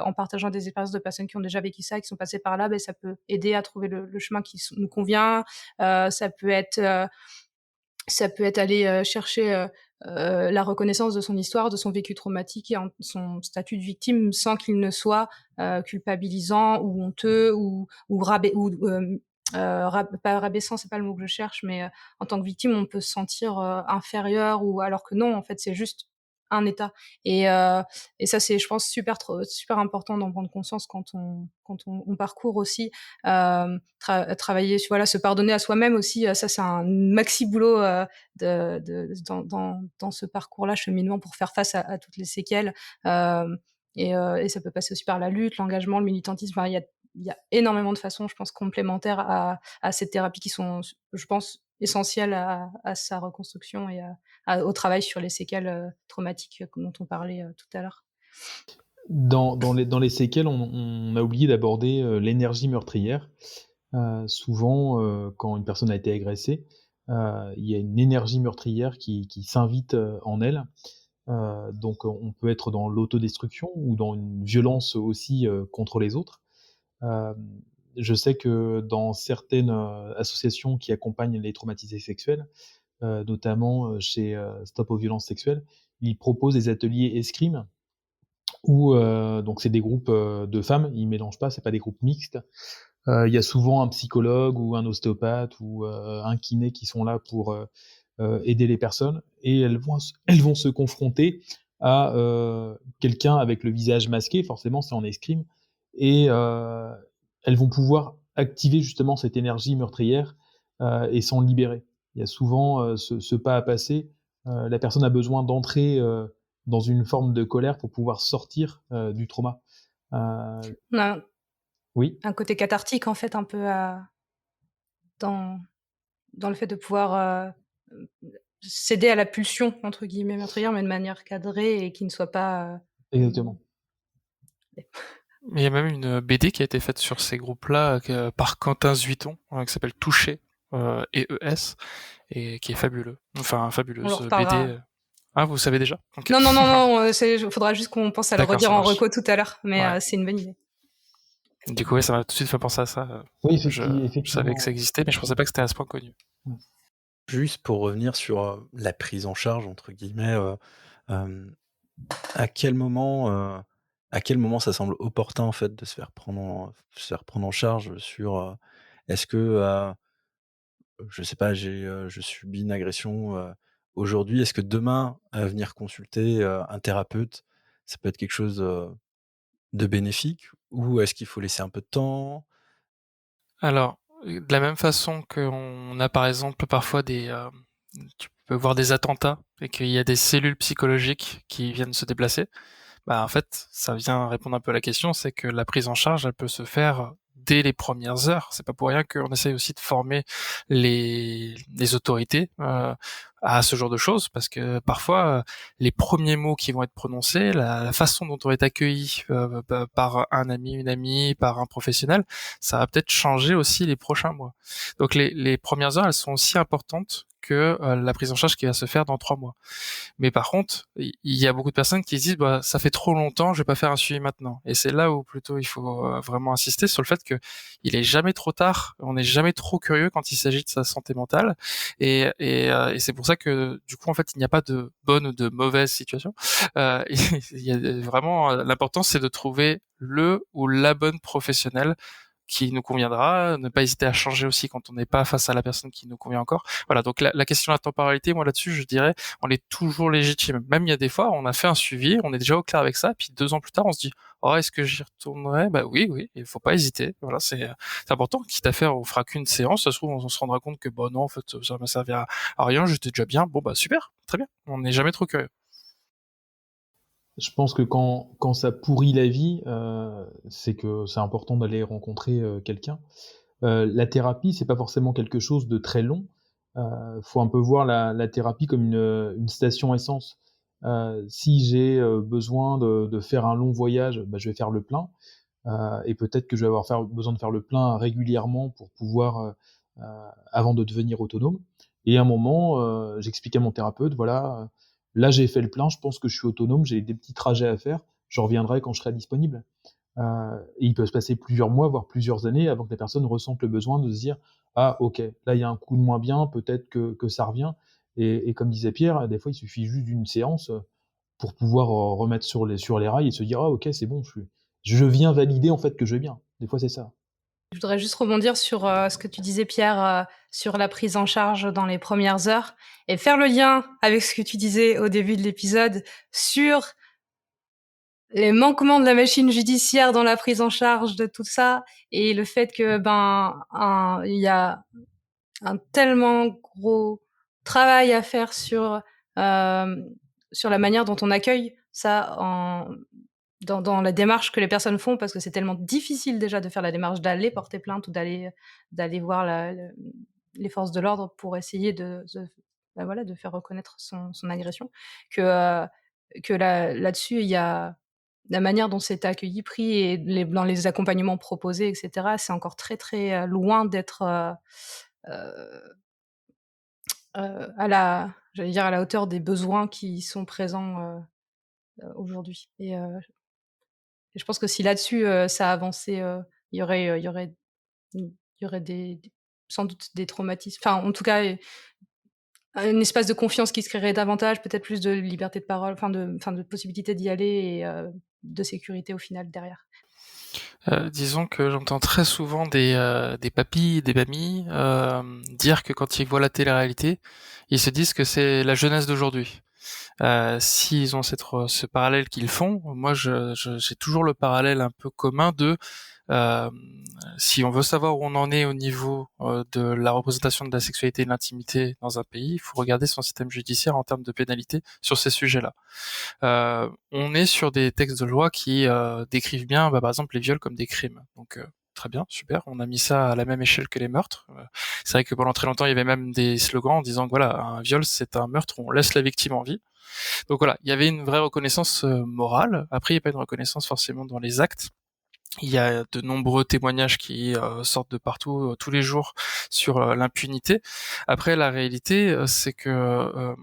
en partageant des expériences de personnes qui ont déjà vécu ça, qui sont passées par là, ça peut aider à trouver le chemin qui nous convient. Ça peut être aller chercher la reconnaissance de son histoire, de son vécu traumatique et son statut de victime sans qu'il ne soit culpabilisant ou honteux pas rabaissant, c'est pas le mot que je cherche, mais en tant que victime, on peut se sentir inférieur ou alors que non, en fait, c'est juste un état. Et ça, c'est, je pense, super important d'en prendre conscience quand on parcourt aussi. Travailler, voilà, se pardonner à soi-même aussi, ça, c'est un maxi boulot dans ce parcours-là, cheminement pour faire face à toutes les séquelles. Et ça peut passer aussi par la lutte, l'engagement, le militantisme. Enfin, il y a énormément de façons, je pense, complémentaires à cette thérapie qui sont, je pense, essentielles à sa reconstruction et au travail sur les séquelles traumatiques dont on parlait tout à l'heure. Dans les séquelles, on a oublié d'aborder l'énergie meurtrière. Souvent, quand une personne a été agressée, il y a une énergie meurtrière qui s'invite en elle. Donc on peut être dans l'autodestruction ou dans une violence aussi contre les autres. Euh, je sais que dans certaines associations qui accompagnent les traumatisés sexuels, notamment chez Stop aux violences sexuelles, ils proposent des ateliers escrime où donc c'est des groupes de femmes, ils mélangent pas, c'est pas des groupes mixtes. Il y a souvent un psychologue ou un ostéopathe ou un kiné qui sont là pour aider les personnes et elles vont se confronter à quelqu'un avec le visage masqué, forcément c'est en escrime, et elles vont pouvoir activer justement cette énergie meurtrière et s'en libérer. Il y a souvent ce pas à passer. La personne a besoin d'entrer dans une forme de colère pour pouvoir sortir du trauma. On a Oui. un côté cathartique, en fait, un peu dans, dans le fait de pouvoir céder à la pulsion, entre guillemets, meurtrière, mais de manière cadrée et qui ne soit pas... Exactement. Mais il y a même une BD qui a été faite sur ces groupes-là par Quentin Zuiton, qui s'appelle Touché, EES, et qui est fabuleux. Enfin, On fabuleuse leur reparlera. BD. Ah, vous savez déjà? Ok. Non, non, non, non, il faudra juste qu'on pense à le D'accord, redire ça en marche. reco tout à l'heure, mais Ouais. c'est une bonne idée. Du coup, ouais, ça m'a tout de suite fait penser à ça. Oui, Je savais que ça existait, mais je pensais pas que c'était à ce point connu. Juste pour revenir sur la prise en charge, entre guillemets, à quel moment ça semble opportun en fait de se faire prendre en charge sur est-ce que je sais pas, je subis une agression aujourd'hui, est-ce que demain venir consulter un thérapeute, ça peut être quelque chose de bénéfique ou est-ce qu'il faut laisser un peu de temps? Alors, de la même façon qu'on a par exemple parfois tu peux voir des attentats et qu'il y a des cellules psychologiques qui viennent se déplacer, bah en fait, ça vient répondre un peu à la question, c'est que la prise en charge, elle peut se faire dès les premières heures. C'est pas pour rien qu'on essaye aussi de former les autorités à ce genre de choses, parce que parfois les premiers mots qui vont être prononcés, la façon dont on va être accueilli par un ami, une amie, par un professionnel, ça va peut-être changer aussi les prochains mois. Donc les premières heures, elles sont aussi importantes que la prise en charge qui va se faire dans 3 mois. Mais par contre, il y a beaucoup de personnes qui se disent bah ça fait trop longtemps, je vais pas faire un suivi maintenant. Et c'est là où plutôt il faut vraiment insister sur le fait que il est jamais trop tard, on n'est jamais trop curieux quand il s'agit de sa santé mentale. Et c'est pour ça que du coup en fait il n'y a pas de bonne ou de mauvaise situation. Il y a vraiment l'important c'est de trouver le ou la bonne professionnelle qui nous conviendra, ne pas hésiter à changer aussi quand on n'est pas face à la personne qui nous convient encore. Voilà, donc la question de la temporalité, moi là-dessus, je dirais, on est toujours légitime. Même il y a des fois, on a fait un suivi, on est déjà au clair avec ça, puis 2 ans plus tard, on se dit, oh, est-ce que j'y retournerai? Bah oui, oui, il faut pas hésiter. Voilà, c'est important. Quitte à faire, on fera qu'une séance, ça se trouve, on se rendra compte que, bah non, en fait, ça m'a servi à rien, j'étais déjà bien. Bon, bah super, très bien. On n'est jamais trop curieux. Je pense que quand ça pourrit la vie, c'est que c'est important d'aller rencontrer quelqu'un. La thérapie, c'est pas forcément quelque chose de très long. Faut un peu voir la thérapie comme une station essence. Si j'ai besoin de faire un long voyage, bah, je vais faire le plein. Et peut-être que je vais besoin de faire le plein régulièrement pour pouvoir, avant de devenir autonome. Et à un moment, j'explique à mon thérapeute, voilà, là j'ai fait le plein, je pense que je suis autonome, j'ai des petits trajets à faire, je reviendrai quand je serai disponible. Et il peut se passer plusieurs mois, voire plusieurs années, avant que la personne ressente le besoin de se dire, ah ok, là il y a un coup de moins bien, peut-être que ça revient. Et comme disait Pierre, des fois il suffit juste d'une séance pour pouvoir remettre sur les rails et se dire, ah ok, c'est bon, je viens valider en fait que je vais bien. Des fois c'est ça. Je voudrais juste rebondir sur ce que tu disais, Pierre, sur la prise en charge dans les premières heures et faire le lien avec ce que tu disais au début de l'épisode sur les manquements de la machine judiciaire dans la prise en charge de tout ça et le fait que il y a un tellement gros travail à faire sur la manière dont on accueille ça dans la démarche que les personnes font, parce que c'est tellement difficile déjà de faire la démarche d'aller porter plainte ou d'aller voir les forces de l'ordre pour essayer de faire reconnaître son agression, que là-dessus, il y a la manière dont c'est accueilli, pris et dans les accompagnements proposés, etc., c'est encore très, très loin d'être j'allais dire à la hauteur des besoins qui sont présents aujourd'hui. Et je pense que si là-dessus ça avançait, il y aurait sans doute des traumatismes. Enfin, en tout cas, un espace de confiance qui se créerait davantage, peut-être plus de liberté de parole, de possibilité d'y aller et de sécurité au final derrière. Disons que j'entends très souvent des papis, des mamies dire que quand ils voient la télé-réalité, ils se disent que c'est la jeunesse d'aujourd'hui. S'ils ont ce parallèle qu'ils font, moi j'ai toujours le parallèle un peu commun de euh, si on veut savoir où on en est au niveau de la représentation de la sexualité et de l'intimité dans un pays, il faut regarder son système judiciaire en termes de pénalité sur ces sujets-là. On est sur des textes de loi qui décrivent bien, par exemple, les viols comme des crimes. Donc très bien, super. On a mis ça à la même échelle que les meurtres. C'est vrai que pendant très longtemps, il y avait même des slogans en disant que voilà, un viol, c'est un meurtre où on laisse la victime en vie. Donc voilà, il y avait une vraie reconnaissance morale. Après, il n'y a pas une reconnaissance forcément dans les actes. Il y a de nombreux témoignages qui sortent de partout tous les jours sur l'impunité. Après, la réalité, c'est que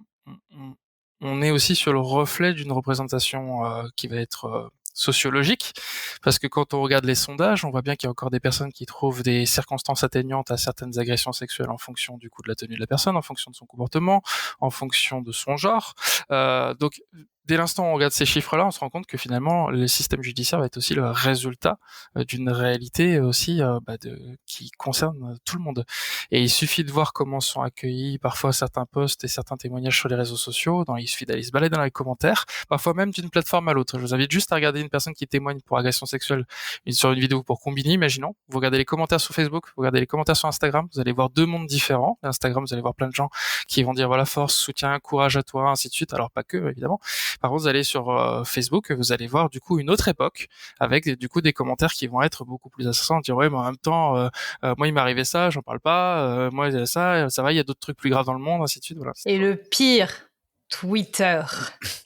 on, on est aussi sur le reflet d'une représentation qui va être sociologique, parce que quand on regarde les sondages, on voit bien qu'il y a encore des personnes qui trouvent des circonstances atténuantes à certaines agressions sexuelles en fonction du coup de la tenue de la personne, en fonction de son comportement, en fonction de son genre. Donc dès l'instant où on regarde ces chiffres-là, on se rend compte que finalement, le système judiciaire va être aussi le résultat d'une réalité aussi qui concerne tout le monde. Et il suffit de voir comment sont accueillis parfois certains posts et certains témoignages sur les réseaux sociaux. Il suffit d'aller se balader dans les commentaires, parfois même d'une plateforme à l'autre. Je vous invite juste à regarder une personne qui témoigne pour agression sexuelle sur une vidéo pour Combini, imaginons. Vous regardez les commentaires sur Facebook, vous regardez les commentaires sur Instagram, vous allez voir deux mondes différents. Instagram, vous allez voir plein de gens qui vont dire voilà, force, soutien, courage à toi, ainsi de suite. Alors pas que, évidemment. Par contre, vous allez sur Facebook, vous allez voir du coup une autre époque avec du coup des commentaires qui vont être beaucoup plus assassins, dire ouais, mais en même temps, moi il m'est arrivé ça, j'en parle pas, moi ça va, il y a d'autres trucs plus graves dans le monde, ainsi de suite. Voilà. Et le pire, Twitter.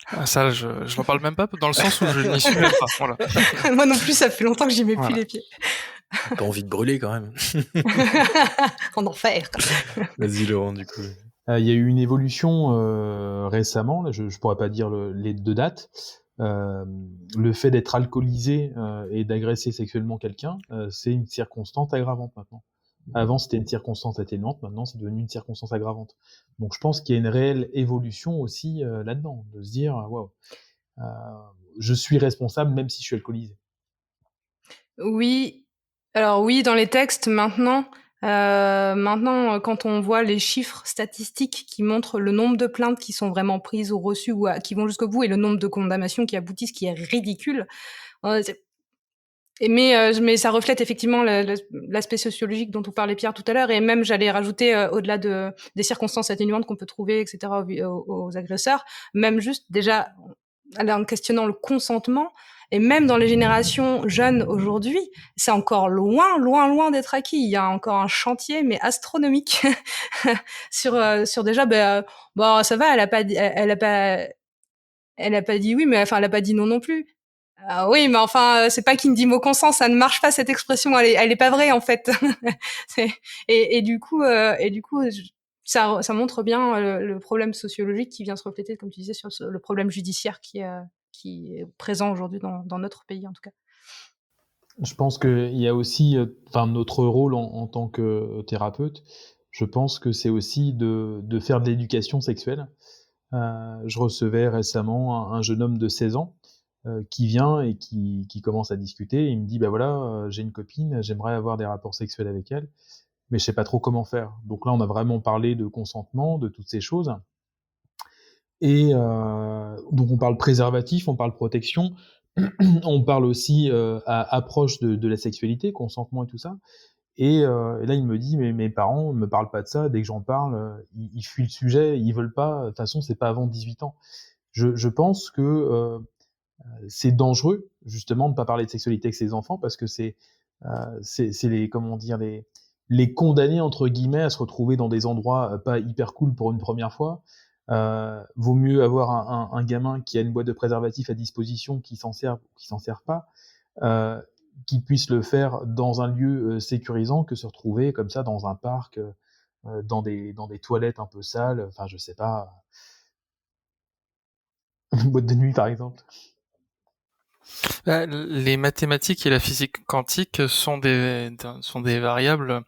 Ah, ça, je n'en parle même pas dans le sens où je n'y suis même pas. Voilà. Moi non plus, ça fait longtemps que j'y mets plus Voilà. les pieds. Pas envie de brûler quand même. En enfer. Vas-y Laurent, du coup. Il y a eu une évolution récemment, là, je pourrais pas dire les deux dates. Le fait d'être alcoolisé et d'agresser sexuellement quelqu'un, c'est une circonstance aggravante maintenant. Avant, c'était une circonstance atténuante, maintenant, c'est devenu une circonstance aggravante. Donc, je pense qu'il y a une réelle évolution aussi là-dedans, de se dire, waouh, je suis responsable même si je suis alcoolisé. Oui. Alors oui, dans les textes maintenant, quand on voit les chiffres statistiques qui montrent le nombre de plaintes qui sont vraiment prises ou reçues ou qui vont jusqu'au bout et le nombre de condamnations qui aboutissent, qui est ridicule. Mais ça reflète effectivement l'aspect sociologique dont on parlait Pierre tout à l'heure, et même j'allais rajouter au-delà des circonstances atténuantes qu'on peut trouver, etc. aux agresseurs, même juste déjà en questionnant le consentement. Et même dans les générations jeunes aujourd'hui, c'est encore loin, loin, loin d'être acquis. Il y a encore un chantier, mais astronomique, sur déjà, ça va, elle a pas dit oui, mais enfin, elle a pas dit non non plus. Ah oui, mais enfin, c'est pas qui ne dit mot consent, ça ne marche pas cette expression, elle est pas vraie en fait. Et du coup, ça montre bien le problème sociologique qui vient se refléter, comme tu disais, sur le problème judiciaire qui est présent aujourd'hui dans notre pays en tout cas. Je pense qu'il y a aussi, notre rôle en tant que thérapeute, je pense que c'est aussi de faire de l'éducation sexuelle. Je recevais récemment un jeune homme de 16 ans qui vient et qui commence à discuter. Et il me dit, bah voilà, j'ai une copine, j'aimerais avoir des rapports sexuels avec elle, mais je sais pas trop comment faire. Donc là, on a vraiment parlé de consentement, de toutes ces choses. Et donc on parle préservatif, on parle protection, on parle aussi à approche de la sexualité, consentement et tout ça. Et là, il me dit, mais mes parents me parlent pas de ça. Dès que j'en parle, ils fuient le sujet, ils veulent pas. De toute façon, c'est pas avant 18 ans. Je pense que c'est dangereux justement de pas parler de sexualité avec ses enfants parce que c'est les comment dire les condamner entre guillemets à se retrouver dans des endroits pas hyper cool pour une première fois. Vaut mieux avoir un gamin qui a une boîte de préservatifs à disposition, qui s'en sert ou qui s'en sert pas, qui puisse le faire dans un lieu sécurisant que se retrouver comme ça dans un parc dans des toilettes un peu sales, enfin je sais pas, une boîte de nuit par exemple. Les mathématiques et la physique quantique sont des variables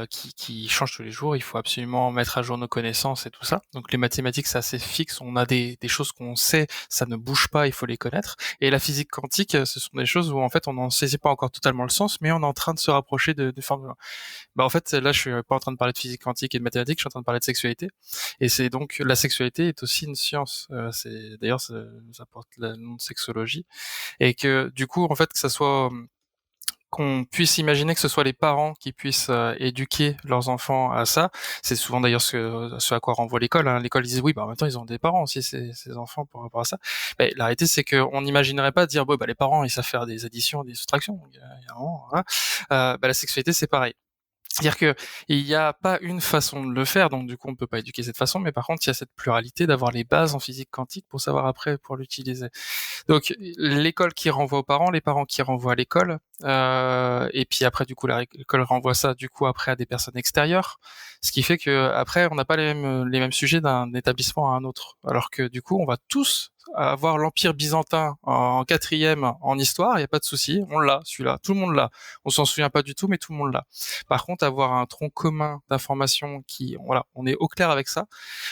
qui changent tous les jours. Il faut absolument mettre à jour nos connaissances et tout ça. Donc les mathématiques, c'est assez fixe. On a des choses qu'on sait, ça ne bouge pas, il faut les connaître. Et la physique quantique, ce sont des choses où en fait on n'en saisit pas encore totalement le sens, mais on est en train de se rapprocher de formules. Bah en fait là, je suis pas en train de parler de physique quantique et de mathématiques, je suis en train de parler de sexualité. Et c'est donc la sexualité est aussi une science. C'est d'ailleurs ça porte le nom de sexologie. Et que du coup en fait que ça soit qu'on puisse imaginer que ce soit les parents qui puissent éduquer leurs enfants à ça, c'est souvent d'ailleurs ce à quoi renvoie l'école. Hein. L'école disait oui, bah en même temps ils ont des parents aussi ces enfants par rapport à ça. Mais la réalité c'est qu'on n'imaginerait pas dire bon bah les parents ils savent faire des additions, des soustractions. Donc, il y a un moment, voilà. Bah, la sexualité c'est pareil. C'est-à-dire que il n'y a pas une façon de le faire, donc du coup on ne peut pas éduquer de cette façon, mais par contre il y a cette pluralité d'avoir les bases en physique quantique pour savoir après pour l'utiliser. Donc l'école qui renvoie aux parents, les parents qui renvoient à l'école, et puis après du coup l'école renvoie ça du coup après à des personnes extérieures, ce qui fait que après on n'a pas les mêmes sujets d'un établissement à un autre, alors que du coup on va tous avoir l'Empire byzantin en quatrième en histoire, il y a pas de souci, on l'a celui-là, tout le monde l'a, on s'en souvient pas du tout mais tout le monde l'a. Par contre avoir un tronc commun d'informations qui voilà, on est au clair avec ça,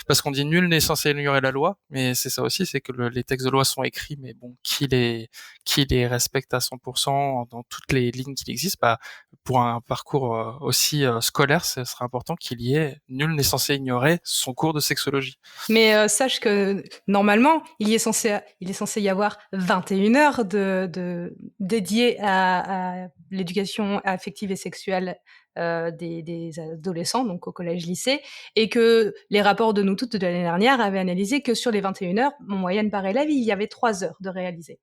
parce qu'on dit nul n'est censé ignorer la loi, mais c'est ça aussi, c'est que les textes de loi sont écrits, mais bon, qui les respecte à 100% dans toutes les lignes qu'il existe, bah, pour un parcours aussi scolaire, ce serait important qu'il y ait nul n'est censé ignorer son cours de sexologie. Mais sache que normalement, il est censé y avoir 21 heures dédiées à l'éducation affective et sexuelle des adolescents, donc au collège-lycée, et que les rapports de nous toutes de l'année dernière avaient analysé que sur les 21 heures, en moyenne par élève, il y avait 3 heures de réaliser.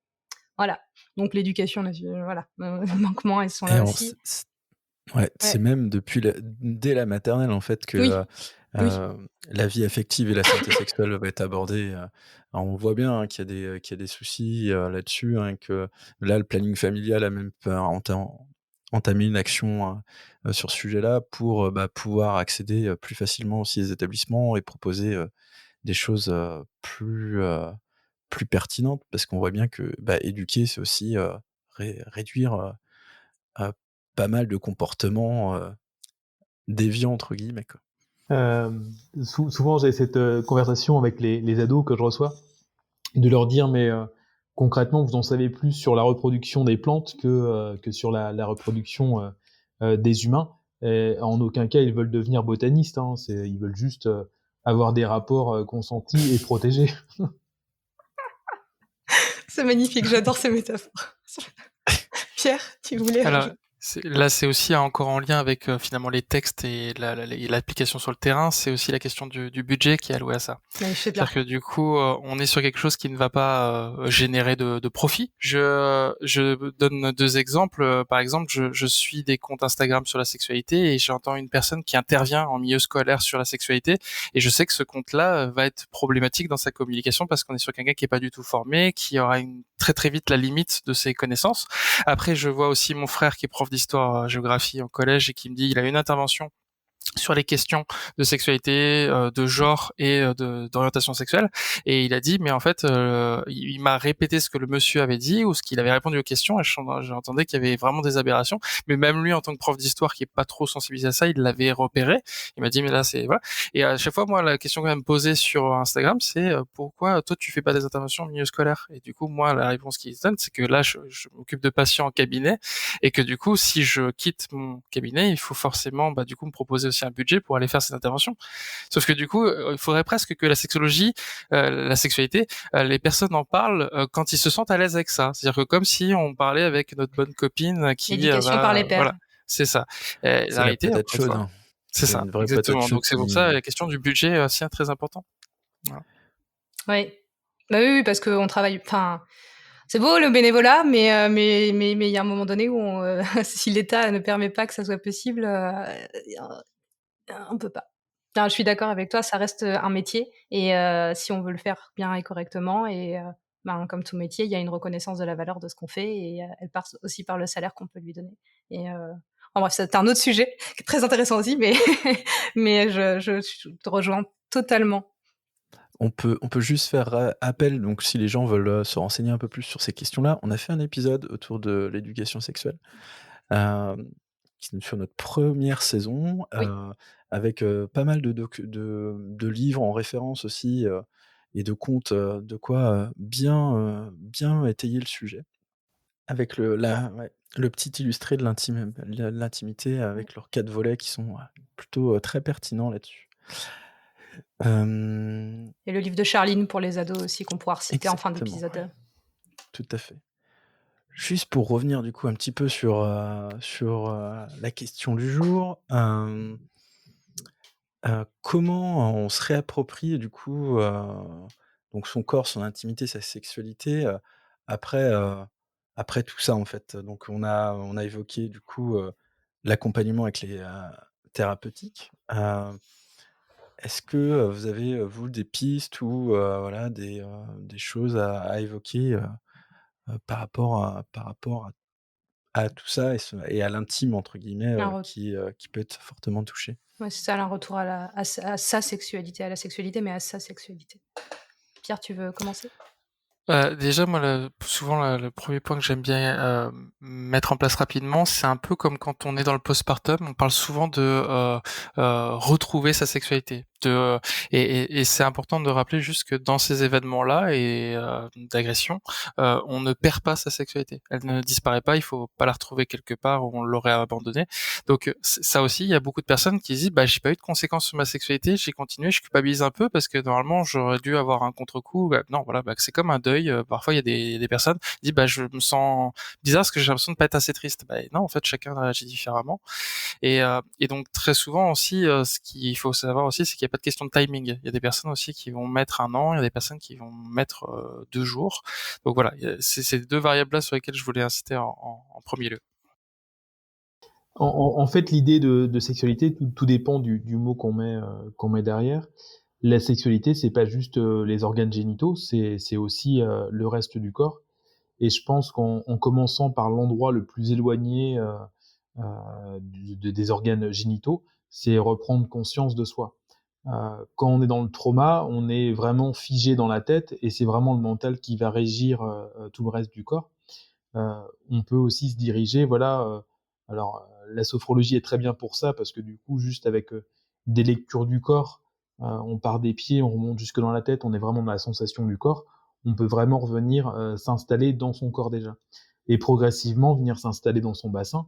Voilà. Donc l'éducation, voilà, les manquements, ils sont Et là alors, aussi. ouais, c'est Ouais. même dès la maternelle en fait que Oui, oui. la vie affective et la santé sexuelle va être abordée. Alors on voit bien hein, qu'il y a des soucis là-dessus, hein, que là le planning familial a même pas entamé une action sur ce sujet-là pour bah, pouvoir accéder plus facilement aussi aux établissements et proposer des choses plus pertinentes, parce qu'on voit bien que bah, éduquer, c'est aussi réduire pas mal de comportements «déviants» entre guillemets, quoi. Souvent j'ai cette conversation avec les ados que je reçois, de leur dire mais concrètement vous en savez plus sur la reproduction des plantes que sur la reproduction des humains. Et en aucun cas ils veulent devenir botanistes, hein, ils veulent juste avoir des rapports consentis et protégés. C'est magnifique, j'adore ces métaphores. Pierre, tu voulais Alors, rajouter? là, c'est aussi encore en lien avec finalement les textes et l'application sur le terrain. C'est aussi la question du budget qui est alloué à ça. Mais je sais bien. C'est-à-dire que du coup, on est sur quelque chose qui ne va pas générer de profit. Je donne deux exemples. Par exemple, je suis des comptes Instagram sur la sexualité et j'entends une personne qui intervient en milieu scolaire sur la sexualité et je sais que ce compte-là va être problématique dans sa communication parce qu'on est sur quelqu'un qui est pas du tout formé, qui aura très très vite la limite de ses connaissances. Après, je vois aussi mon frère qui est prof d'histoire géographie au collège et qui me dit il a une intervention sur les questions de sexualité, de genre et d'orientation sexuelle. Et il a dit, mais en fait, il m'a répété ce que le monsieur avait dit ou ce qu'il avait répondu aux questions. Et j'entendais qu'il y avait vraiment des aberrations. Mais même lui, en tant que prof d'histoire, qui est pas trop sensibilisé à ça, il l'avait repéré. Il m'a dit, mais là, c'est voilà. Et à chaque fois, moi, la question que je me posait sur Instagram, c'est pourquoi toi, tu fais pas des interventions au milieu scolaire. Et du coup, moi, la réponse qu'il se donne, c'est que là, je m'occupe de patients en cabinet et que du coup, si je quitte mon cabinet, il faut forcément, bah, du coup, me proposer aussi un budget pour aller faire cette intervention. Sauf que du coup, il faudrait presque que la sexologie, la sexualité, les personnes en parlent quand ils se sentent à l'aise avec ça. C'est-à-dire que comme si on parlait avec notre bonne copine qui L'éducation par les voilà, pairs. c'est ça. La C'est la réalité, patate encore une chaude, fois, hein. c'est C'est ça, une vraie patate exactement. chaude Donc c'est pour qui ça la question du budget est aussi très important. Voilà. Oui. Bah oui, oui, parce qu'on travaille. Enfin, c'est beau le bénévolat, mais il y a un moment donné où si l'État ne permet pas que ça soit possible, on peut pas. Non, je suis d'accord avec toi, ça reste un métier et si on veut le faire bien et correctement et ben, comme tout métier, il y a une reconnaissance de la valeur de ce qu'on fait et elle passe aussi par le salaire qu'on peut lui donner et bref, c'est un autre sujet qui est très intéressant aussi, mais mais je te rejoins totalement. On peut juste faire appel, donc si les gens veulent se renseigner un peu plus sur ces questions-là, on a fait un épisode autour de l'éducation sexuelle, hem, sur notre première saison, Oui. avec pas mal de livres en référence aussi, et de contes, de quoi bien étayer le sujet. Avec le petit illustré de l'intimité avec leurs 4 volets qui sont plutôt très pertinents là-dessus. Et le livre de Charline pour les ados aussi qu'on pourra reciter en fin Exactement, d'épisode. ouais, tout à fait. Juste pour revenir du coup un petit peu sur la question du jour, comment on se réapproprie du coup, donc son corps, son intimité, sa sexualité, après, heu, après tout ça en fait? Donc on a évoqué du coup, l'accompagnement avec les thérapeutiques. Est-ce que, vous avez, vous, des pistes ou voilà des choses à évoquer, par rapport à tout ça et à «l'intime» entre guillemets, Un re qui peut être fortement touché? Ouais, c'est ça, un retour à sa sexualité, à la sexualité, mais à sa sexualité. Pierre, tu veux commencer? Déjà, moi, souvent, le 1er point que j'aime bien, mettre en place rapidement, c'est un peu comme quand on est dans le postpartum, on parle souvent de, retrouver sa sexualité, et c'est important de rappeler juste que dans ces événements-là et d'agression, on ne perd pas sa sexualité. Elle ne disparaît pas, il faut pas la retrouver quelque part où on l'aurait abandonnée. Donc, ça aussi, il y a beaucoup de personnes qui disent: «Bah, j'ai pas eu de conséquences sur ma sexualité, j'ai continué, je culpabilise un peu parce que normalement j'aurais dû avoir un contre-coup». Bah, non, voilà, bah, c'est comme un deuil, parfois il y a des personnes qui disent: «Bah, je me sens bizarre parce que j'ai l'impression de pas être assez triste». Bah, non, en fait, chacun réagit différemment et donc très souvent aussi, ce qu'il faut savoir aussi, c'est qu'il y a pas de question de timing. Il y a des personnes aussi qui vont mettre 1 an, il y a des personnes qui vont mettre, 2 jours. Donc voilà, il y a c'est ces 2 variables-là sur lesquelles je voulais insister en 1er lieu. En fait, l'idée de sexualité, tout dépend du mot qu'on met derrière. La sexualité, c'est pas juste, les organes génitaux, c'est aussi, le reste du corps et je pense qu'en commençant par l'endroit le plus éloigné, des organes génitaux, c'est reprendre conscience de soi. Quand on est dans le trauma, on est vraiment figé dans la tête et c'est vraiment le mental qui va régir, tout le reste du corps. On peut aussi se diriger, voilà, alors, la sophrologie est très bien pour ça parce que du coup, juste avec, des lectures du corps, on part des pieds, on remonte jusque dans la tête, on est vraiment dans la sensation du corps. On peut vraiment revenir, s'installer dans son corps déjà et progressivement venir s'installer dans son bassin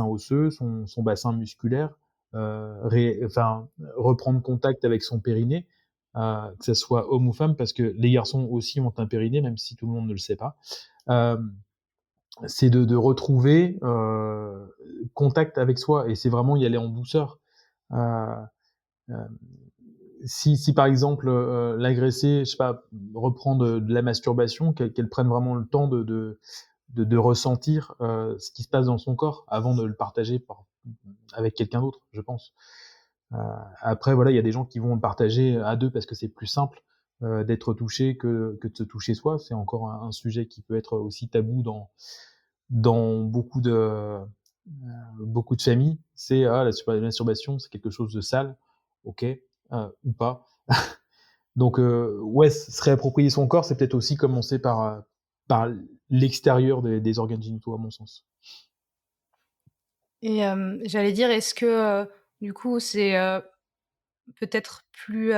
osseux, son bassin musculaire, reprendre contact avec son périnée, que ça soit homme ou femme parce que les garçons aussi ont un périnée, même si tout le monde ne le sait pas. C'est de retrouver contact avec soi et c'est vraiment y aller en douceur. Euh, euh, si par exemple l'agressé, je sais pas, reprend de la masturbation, qu'elle prenne vraiment le temps de ressentir ce qui se passe dans son corps avant de le partager avec quelqu'un d'autre, je pense. Euh, Après, voilà, il y a des gens qui vont le partager à deux parce que c'est plus simple d'être touché que de se toucher soi. C'est encore un sujet qui peut être aussi tabou dans beaucoup de familles. C'est la masturbation, c'est quelque chose de sale, ok, ou pas. Donc, ouais, se réapproprier son corps, c'est peut-être aussi commencer par l'extérieur des organes génitaux, à mon sens. Et j'allais dire, est-ce que, du coup, c'est, peut-être plus,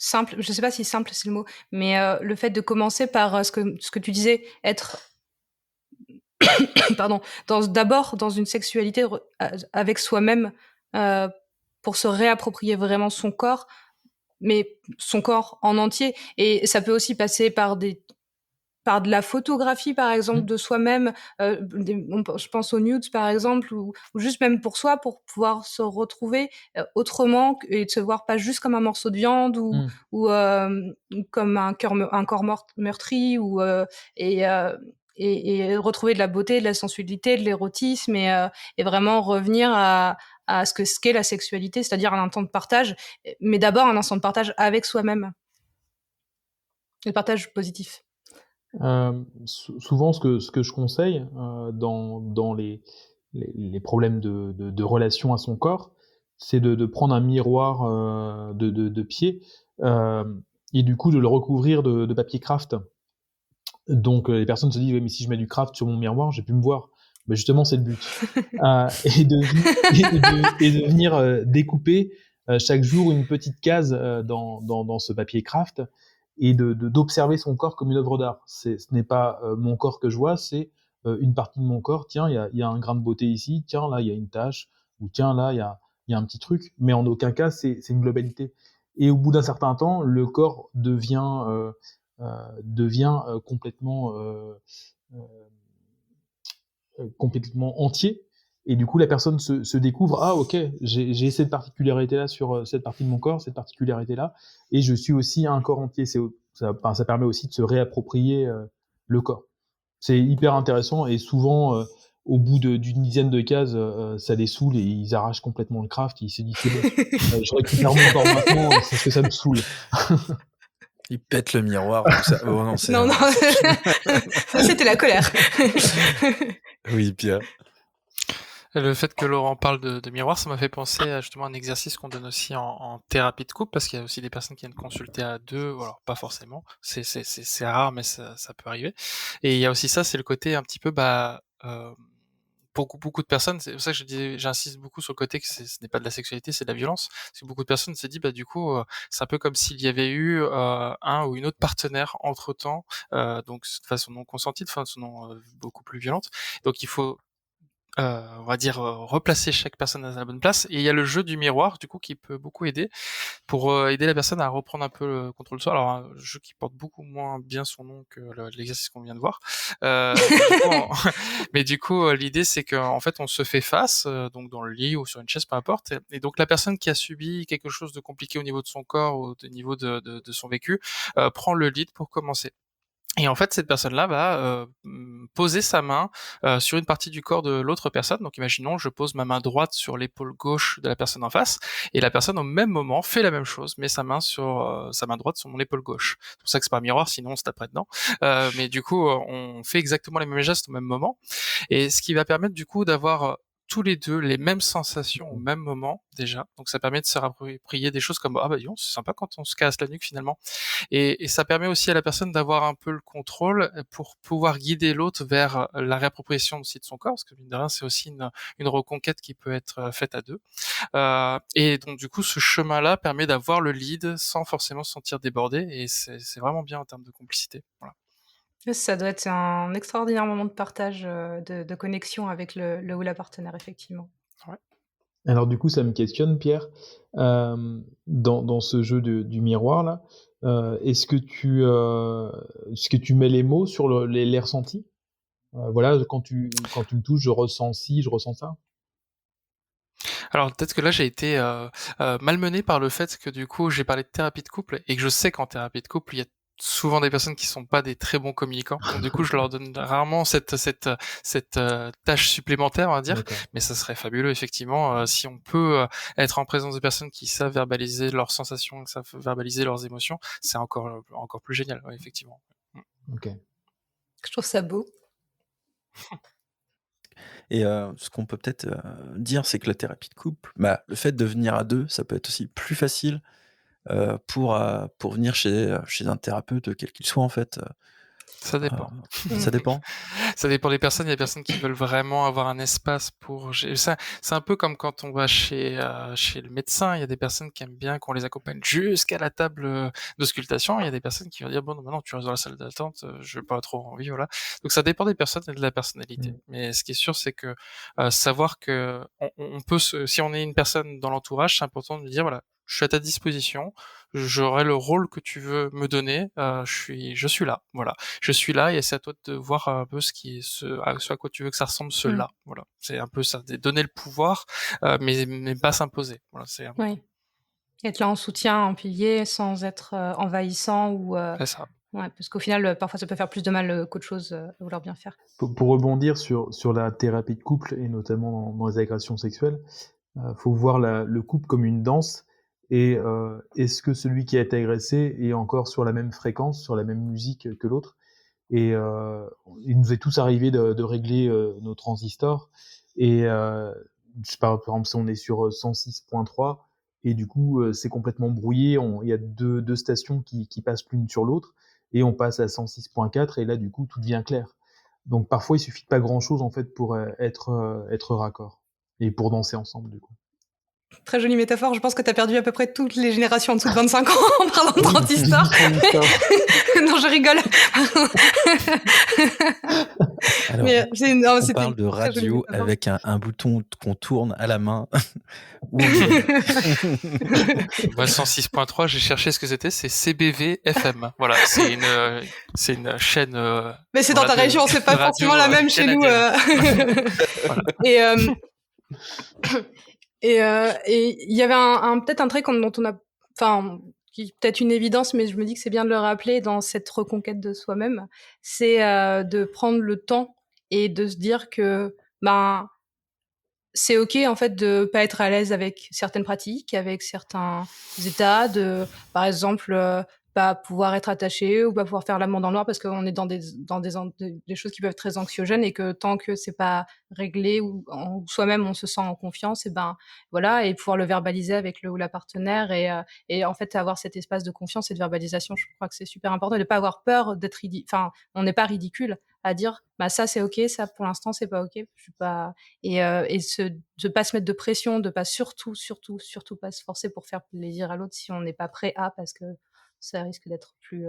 simple, je sais pas si simple c'est le mot, mais le fait de commencer par, ce que tu disais, être pardon, d'abord dans une sexualité avec soi-même, heu, pour se réapproprier vraiment son corps, mais son corps en entier, et ça peut aussi passer par de la photographie, par exemple, Mmh. de soi-même, je pense aux nudes, par exemple, ou juste même pour soi, pour pouvoir se retrouver autrement et de se voir pas juste comme un morceau de viande Mmh. ou comme un corps meurtri, et, euh, et retrouver de la beauté, de la sensualité, de l'érotisme, et vraiment revenir à ce qu'est la sexualité, c'est-à-dire un instant de partage, mais d'abord un instant de partage avec soi-même, le partage positif. Souvent, ce que je conseille dans les les problèmes de relation à son corps, c'est de prendre un miroir de pied et du coup de le recouvrir de papier craft. Donc les personnes se disent oui, mais si je mets du craft sur mon miroir, j'ai pu me voir. Mais justement, c'est le but. Et de venir découper chaque jour une petite case dans ce papier craft et d'observer son corps comme une œuvre d'art. Ce n'est pas mon corps que je vois, c'est une partie de mon corps. Tiens, il y a un grain de beauté ici. Tiens, là, il y a une tache. Ou tiens, là, il y a un petit truc. Mais en aucun cas, c'est une globalité. Et au bout d'un certain temps, le corps devient complètement entier. Et du coup, la personne se découvre, ah ok, j'ai cette particularité-là sur cette partie de mon corps, cette particularité-là, et je suis aussi un corps entier. Ça permet aussi de se réapproprier le corps. C'est hyper intéressant, et souvent, au bout d'une dizaine de cases, ça les saoule, et ils arrachent complètement le craft, et ils se disent, c'est bon, je récupère mon corps maintenant, c'est ce que ça me saoule. Il pète le miroir, tout ça. Oh non, c'est... Non, non, ça c'était la colère. Oui, Pierre. Le fait que Laurent parle de miroir, ça m'a fait penser à justement un exercice qu'on donne aussi en thérapie de couple, parce qu'il y a aussi des personnes qui viennent consulter à deux, alors pas forcément, c'est rare, mais ça peut arriver. Et il y a aussi ça, c'est le côté un petit peu, pour beaucoup de personnes, c'est pour ça que j'insiste beaucoup sur le côté que ce n'est pas de la sexualité, c'est de la violence. Parce que beaucoup de personnes se disent, du coup, c'est un peu comme s'il y avait eu un ou une autre partenaire entre-temps, donc de façon non consentie, de façon beaucoup plus violente. Donc il faut on va dire replacer chaque personne à la bonne place, et il y a le jeu du miroir du coup qui peut beaucoup aider pour aider la personne à reprendre un peu le contrôle de soi. Alors un jeu qui porte beaucoup moins bien son nom que l'exercice qu'on vient de voir, mais du coup l'idée c'est qu'en fait on se fait face donc dans le lit ou sur une chaise, peu importe, et donc la personne qui a subi quelque chose de compliqué au niveau de son corps ou au niveau de son vécu prend le lead pour commencer. Et en fait, cette personne-là va poser sa main sur une partie du corps de l'autre personne. Donc imaginons, je pose ma main droite sur l'épaule gauche de la personne en face, et la personne au même moment fait la même chose, met sa main droite sur mon épaule gauche. C'est pour ça que c'est pas un miroir, sinon on se taperait dedans. Mais du coup, on fait exactement les mêmes gestes au même moment, et ce qui va permettre du coup d'avoir tous les deux les mêmes sensations au même moment déjà. Donc ça permet de se rapproprier des choses comme disons, c'est sympa quand on se casse la nuque finalement. Et ça permet aussi à la personne d'avoir un peu le contrôle pour pouvoir guider l'autre vers la réappropriation aussi de son corps, parce que mine de rien, c'est aussi une reconquête qui peut être faite à deux. Et donc du coup, ce chemin-là permet d'avoir le lead sans forcément se sentir débordé, et c'est vraiment bien en termes de complicité. Voilà. Ça doit être un extraordinaire moment de partage, de connexion avec le ou la partenaire, effectivement. Ouais. Alors du coup, ça me questionne, Pierre, dans ce jeu du miroir là, est-ce que tu mets les mots sur les ressentis? Voilà, quand tu me touches, je ressens ci, je ressens ça? Alors peut-être que là j'ai été malmené par le fait que du coup j'ai parlé de thérapie de couple, et que je sais qu'en thérapie de couple il y a souvent des personnes qui sont pas des très bons communicants. Donc du coup je leur donne rarement cette tâche supplémentaire, on va dire. D'accord. Mais ça serait fabuleux effectivement si on peut être en présence de personnes qui savent verbaliser leurs sensations, qui savent verbaliser leurs émotions, c'est encore plus génial, ouais, effectivement. Ok. Je trouve ça beau. Et ce qu'on peut peut-être dire, c'est que la thérapie de couple, le fait de venir à deux, ça peut être aussi plus facile pour venir chez un thérapeute, quel qu'il soit en fait. Ça dépend. Ça dépend. Ça dépend des personnes. Il y a des personnes qui veulent vraiment avoir un espace pour ça. C'est un peu comme quand on va chez le médecin. Il y a des personnes qui aiment bien qu'on les accompagne jusqu'à la table d'auscultation. Il y a des personnes qui vont dire bon, maintenant tu restes dans la salle d'attente. Je n'ai pas trop envie, voilà. Donc ça dépend des personnes et de la personnalité. Mais ce qui est sûr, c'est que savoir que on peut si on est une personne dans l'entourage, c'est important de dire voilà, je suis à ta disposition. J'aurai le rôle que tu veux me donner. Je suis là. Voilà. Je suis là, et c'est à toi de voir un peu ce à quoi tu veux que ça ressemble, cela. Voilà. C'est un peu ça, donner le pouvoir, mais pas s'imposer. Voilà, c'est un peu Oui. Être là en soutien, en pilier, sans être envahissant ou. c'est ça. Ouais, parce qu'au final, parfois, ça peut faire plus de mal qu'autre chose à vouloir bien faire. Pour rebondir sur la thérapie de couple, et notamment dans les agressions sexuelles, faut voir le couple comme une danse. Et est-ce que celui qui a été agressé est encore sur la même fréquence, sur la même musique que l'autre? Et il nous est tous arrivé de régler nos transistors, Et je sais pas, par exemple, si on est sur 106.3 et du coup c'est complètement brouillé, il y a deux stations qui passent l'une sur l'autre et on passe à 106.4 et là du coup tout devient clair. Donc parfois il suffit de pas grand chose en fait pour être raccord et pour danser ensemble du coup. Très jolie métaphore. Je pense que tu as perdu à peu près toutes les générations en dessous de 25 ans en parlant de Oui, transistor. transistor. Non, je rigole. Alors, Mais non, on c'était parle de une très jolie radio métaphore. avec un bouton qu'on tourne à la main. Où on est. Moi, 106.3, j'ai cherché ce que c'était, c'est CBV FM. Voilà, c'est une chaîne. Mais c'est dans ta région, c'est pas forcément la même chez nous. Voilà. Et il y avait peut-être un trait dont on a, enfin, qui est peut-être une évidence, mais je me dis que c'est bien de le rappeler dans cette reconquête de soi-même, c'est de prendre le temps et de se dire que c'est ok en fait de pas être à l'aise avec certaines pratiques, avec certains états, de par exemple pas pouvoir être attaché ou pas pouvoir faire l'amour dans le noir parce qu'on est dans des choses qui peuvent être très anxiogènes et que tant que c'est pas réglé ou soi-même on se sent en confiance et ben voilà et pouvoir le verbaliser avec le ou la partenaire et en fait avoir cet espace de confiance et de verbalisation, je crois que c'est super important et de pas avoir peur d'être enfin on n'est pas ridicule à dire bah ça c'est ok, ça pour l'instant c'est pas ok, je suis pas et de pas se mettre de pression, de pas surtout pas se forcer pour faire plaisir à l'autre si on n'est pas prêt à, parce que ça risque d'être plus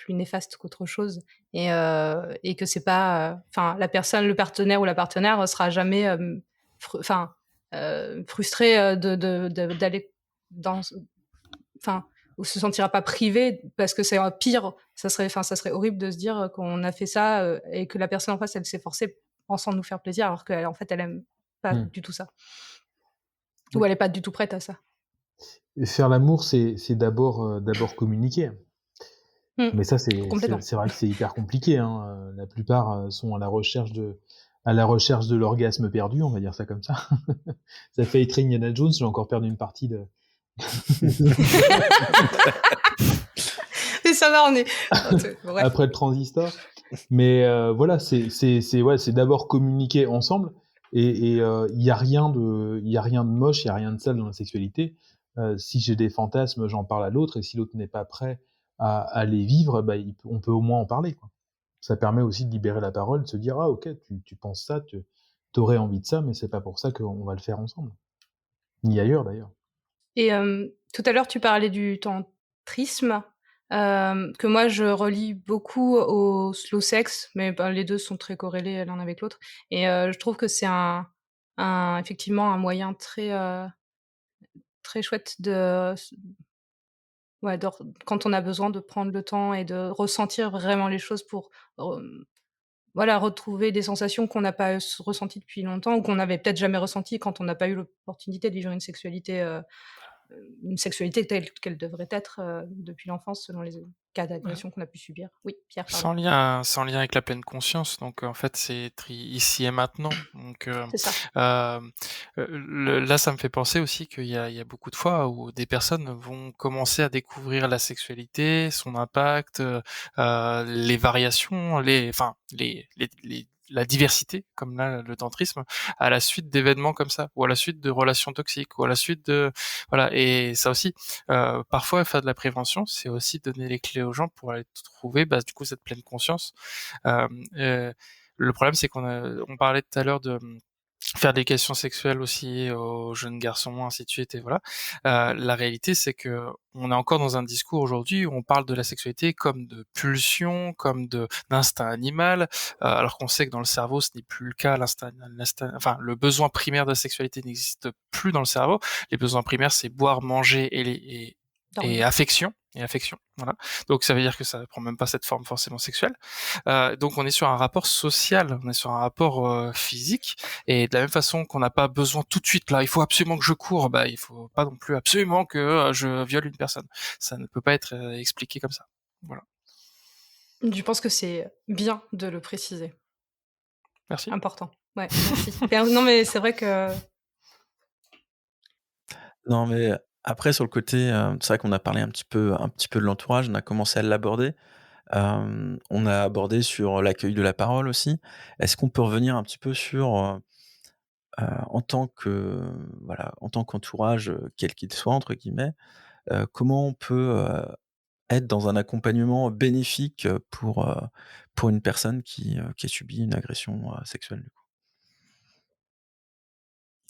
néfaste qu'autre chose et que c'est pas, enfin la personne, le partenaire ou la partenaire sera jamais, frustré d'aller dans, enfin ou se sentira pas privé parce que c'est pire. Ça serait horrible de se dire qu'on a fait ça et que la personne en face elle s'est forcée pensant nous faire plaisir alors qu'en fait elle aime pas du tout ça ou elle est pas du tout prête à ça. Et faire l'amour, c'est d'abord communiquer. Mais ça, Complètement. c'est vrai que c'est hyper compliqué. Hein. La plupart sont à la recherche de l'orgasme perdu, on va dire ça comme ça. Ça fait être Indiana Jones, j'ai encore perdu une partie de. Et ça va, on est. Après le transistor. Mais voilà, c'est d'abord communiquer ensemble. Et il y a rien de moche, il y a rien de sale dans la sexualité. Si j'ai des fantasmes, j'en parle à l'autre, et si l'autre n'est pas prêt à les vivre, bah, on peut au moins en parler, quoi. Ça permet aussi de libérer la parole, de se dire ah ok, tu penses ça, t'aurais envie de ça, mais c'est pas pour ça qu'on va le faire ensemble, ni ailleurs d'ailleurs. Et tout à l'heure, tu parlais du tantrisme, que moi je relie beaucoup au slow sex, mais les deux sont très corrélés l'un avec l'autre. Et je trouve que c'est effectivement un moyen très chouette ouais, quand on a besoin de prendre le temps et de ressentir vraiment les choses pour voilà, retrouver des sensations qu'on n'a pas ressenties depuis longtemps ou qu'on n'avait peut-être jamais ressenties quand on n'a pas eu l'opportunité de vivre une sexualité telle qu'elle devrait être depuis l'enfance selon les cas d'agression qu'on a pu subir. Oui, Pierre, pardon. Sans lien avec la pleine conscience, donc en fait c'est être ici et maintenant. Donc C'est ça. là ça me fait penser aussi qu'il y a beaucoup de fois où des personnes vont commencer à découvrir la sexualité, son impact, les variations, la diversité, comme là le tantrisme, à la suite d'événements comme ça, ou à la suite de relations toxiques, ou à la suite de voilà. Et ça aussi, parfois faire de la prévention, c'est aussi donner les clés aux gens pour aller trouver, du coup, cette pleine conscience. Euh, euh, le problème, c'est on parlait tout à l'heure de faire des questions sexuelles aussi aux jeunes garçons, ainsi de suite, et voilà. La réalité, c'est que on est encore dans un discours aujourd'hui où on parle de la sexualité comme de pulsion, comme d'instinct animal, alors qu'on sait que dans le cerveau, ce n'est plus le cas. Enfin, le besoin primaire de la sexualité n'existe plus dans le cerveau. Les besoins primaires, c'est boire, manger et affection. Voilà. Donc ça veut dire que ça prend même pas cette forme forcément sexuelle. Donc on est sur un rapport social, on est sur un rapport physique, et de la même façon qu'on n'a pas besoin tout de suite là, il faut absolument que je cours, il faut pas non plus absolument que je viole une personne. Ça ne peut pas être expliqué comme ça. Voilà. Je pense que c'est bien de le préciser. Merci. Important. Ouais, merci. Non mais c'est vrai que. Non, mais après, sur le côté, c'est vrai qu'on a parlé un petit peu de l'entourage, on a commencé à l'aborder. On a abordé sur l'accueil de la parole aussi. Est-ce qu'on peut revenir un petit peu sur, en tant que, voilà, en tant qu'entourage, quel qu'il soit entre guillemets, comment on peut, être dans un accompagnement bénéfique, pour une personne qui a subi une agression, sexuelle du coup?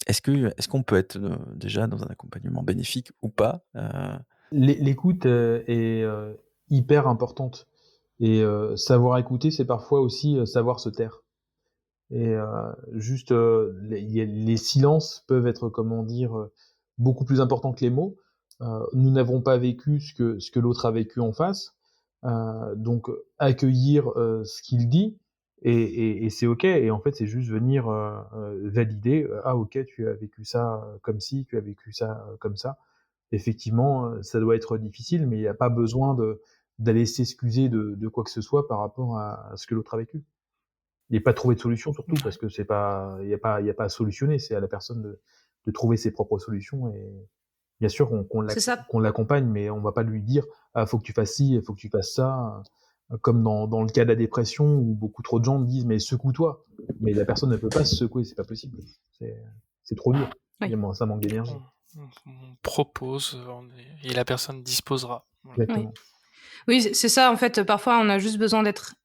Est-ce qu'on peut être, déjà dans un accompagnement bénéfique ou pas? L'écoute, est, hyper importante et savoir écouter, c'est parfois aussi, savoir se taire et juste, les silences peuvent être, comment dire, beaucoup plus importants que les mots. Nous n'avons pas vécu ce que l'autre a vécu en face, donc accueillir, ce qu'il dit et c'est OK et en fait, c'est juste venir, valider, «Ah OK, tu as vécu ça, comme ci, tu as vécu ça, comme ça». Effectivement, ça doit être difficile, mais il y a pas besoin d'aller s'excuser de quoi que ce soit par rapport à ce que l'autre a vécu et pas trouver de solution surtout Ouais. parce que c'est pas il y a pas à solutionner, c'est à la personne de trouver ses propres solutions et bien sûr C'est ça. qu'on l'accompagne, mais on va pas lui dire: «Ah, faut que tu fasses ci, faut que tu fasses ça», comme dans le cas de la dépression où beaucoup trop de gens disent: «Mais secoue-toi», mais la personne ne peut pas se secouer, c'est pas possible. C'est c'est trop dur. Oui. Ça manque d'énergie. On propose, et la personne disposera. Voilà. Oui. Exactement. Oui, c'est ça, en fait, parfois, on a juste besoin d'être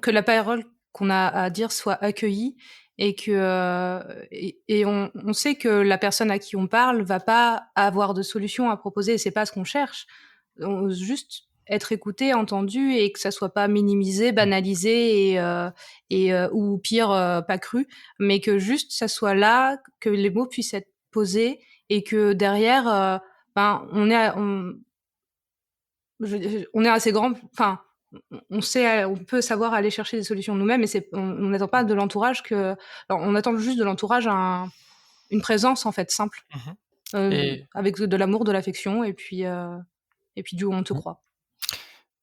que la parole qu'on a à dire soit accueillie et que, et on sait que la personne à qui on parle va pas avoir de solution à proposer et c'est pas ce qu'on cherche. On juste être écouté, entendu et que ça soit pas minimisé, banalisé ou pire, pas cru, mais que juste ça soit là, que les mots puissent être posés et que derrière, ben, on est assez grand, enfin, on sait, on peut savoir aller chercher des solutions nous-mêmes et on n'attend pas de l'entourage alors, on attend juste de l'entourage une présence en fait simple, Mmh. Et avec de l'amour, de l'affection et puis du on te Mmh. croit.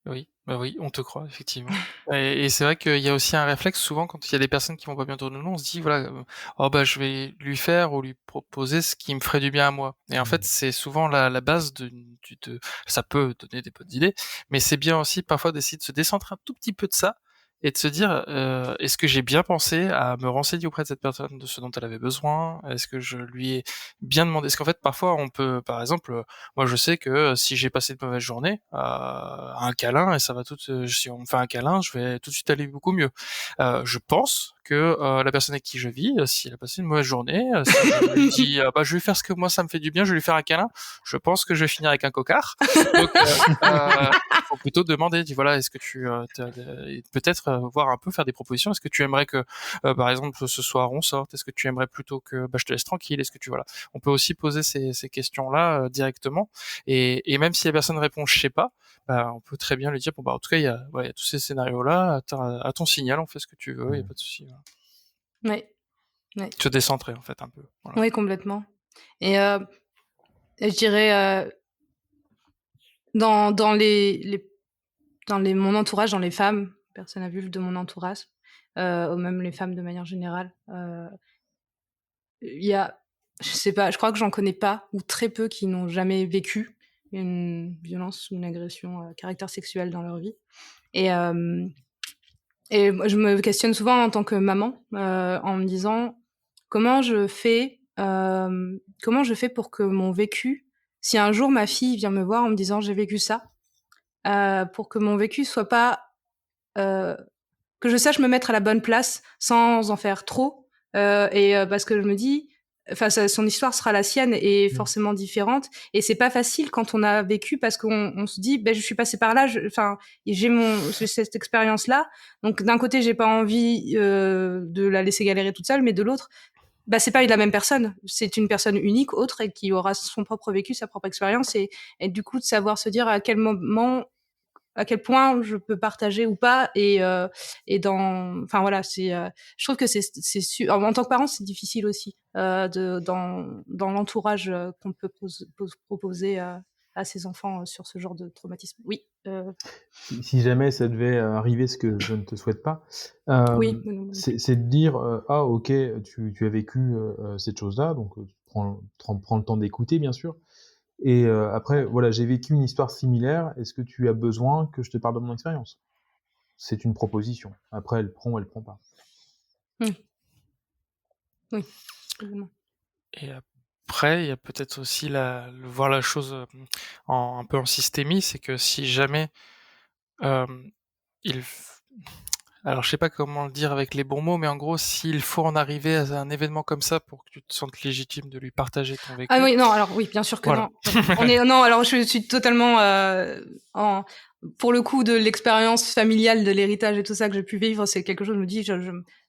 oui, bah, oui, on te croit effectivement. Et c'est vrai qu'il y a aussi un réflexe souvent quand il y a des personnes qui vont pas bien autour de nous, on se dit voilà, «Oh bah, je vais lui faire ou lui proposer ce qui me ferait du bien à moi». Et en fait, Mmh. c'est souvent la base de ça peut donner des bonnes idées, mais c'est bien aussi parfois d'essayer de se décentrer un tout petit peu de ça et de se dire, «Est-ce que j'ai bien pensé à me renseigner auprès de cette personne de ce dont elle avait besoin? Est-ce que je lui ai bien demandé?» Parce qu'en fait, parfois, on peut, par exemple, moi, je sais que si j'ai passé une mauvaise journée, un câlin et ça va si on me fait un câlin, je vais tout de suite aller beaucoup mieux. Je pense que, la personne avec qui je vis, si elle a passé une mauvaise journée, si je lui dis: «Bah, je vais faire ce que moi ça me fait du bien, je vais lui faire un câlin», je pense que je vais finir avec un cocard. Donc faut plutôt demander, dis voilà, est-ce que tu, et peut-être, voir un peu, faire des propositions. Est-ce que tu aimerais que, par exemple, ce soir on sorte? Est-ce que tu aimerais plutôt que, bah, je te laisse tranquille? Est-ce que tu voilà. On peut aussi poser ces questions-là, directement et même si la personne répond: «Je sais pas», bah, on peut très bien lui dire: «Bon, bah, en tout cas, il y a tous ces scénarios-là, à ton signal, on fait ce que tu veux, il y a Mmh. pas de souci», voilà. Ouais, ouais. Se décentrer, en fait, un peu, voilà. Oui, complètement et je dirais, dans mon entourage, dans les femmes, personnes adultes de mon entourage, ou même les femmes de manière générale, il y a je sais pas, je crois que j'en connais pas ou très peu qui n'ont jamais vécu une violence ou une agression à caractère sexuel dans leur vie et moi je me questionne souvent en tant que maman, en me disant: comment je fais pour que mon vécu» si un jour ma fille vient me voir en me disant: «J'ai vécu ça», pour que mon vécu soit pas, heu que je sache me mettre à la bonne place sans en faire trop, parce que je me dis enfin son histoire sera la sienne et Mmh. forcément différente et c'est pas facile quand on a vécu parce qu'on se dit: «Beh, je suis passé par là, enfin, j'ai cette expérience-là, donc d'un côté, j'ai pas envie, de la laisser galérer toute seule, mais de l'autre, bah, c'est pas la même personne. C'est une personne unique, autre et qui aura son propre vécu, sa propre expérience et du coup, de savoir se dire à quel point je peux partager ou pas et enfin voilà je trouve que en tant que parent c'est difficile aussi dans l'entourage qu'on peut proposer à ses enfants sur ce genre de traumatisme. Oui, Si jamais ça devait, arriver, ce que je ne te souhaite pas, oui, non plus. c'est de dire, «Ah OK, tu as vécu, cette chose-là», donc tu prends le temps d'écouter bien sûr Et après, voilà, j'ai vécu une histoire similaire. Est-ce que tu as besoin que je te parle de mon expérience ? C'est une proposition. Après, elle prend pas. Oui, évidemment. Et après, il y a peut-être aussi voir la chose un peu en systémie, c'est que si jamais alors je sais pas comment le dire avec les bons mots, mais en gros, s'il faut en arriver à un événement comme ça pour que tu te sentes légitime de lui partager ton vécu. Ah oui, non, alors oui, bien sûr que Voilà. non. Non, alors je suis totalement pour le coup de l'expérience familiale, de l'héritage et tout ça que j'ai pu vivre, c'est quelque chose, je me dis,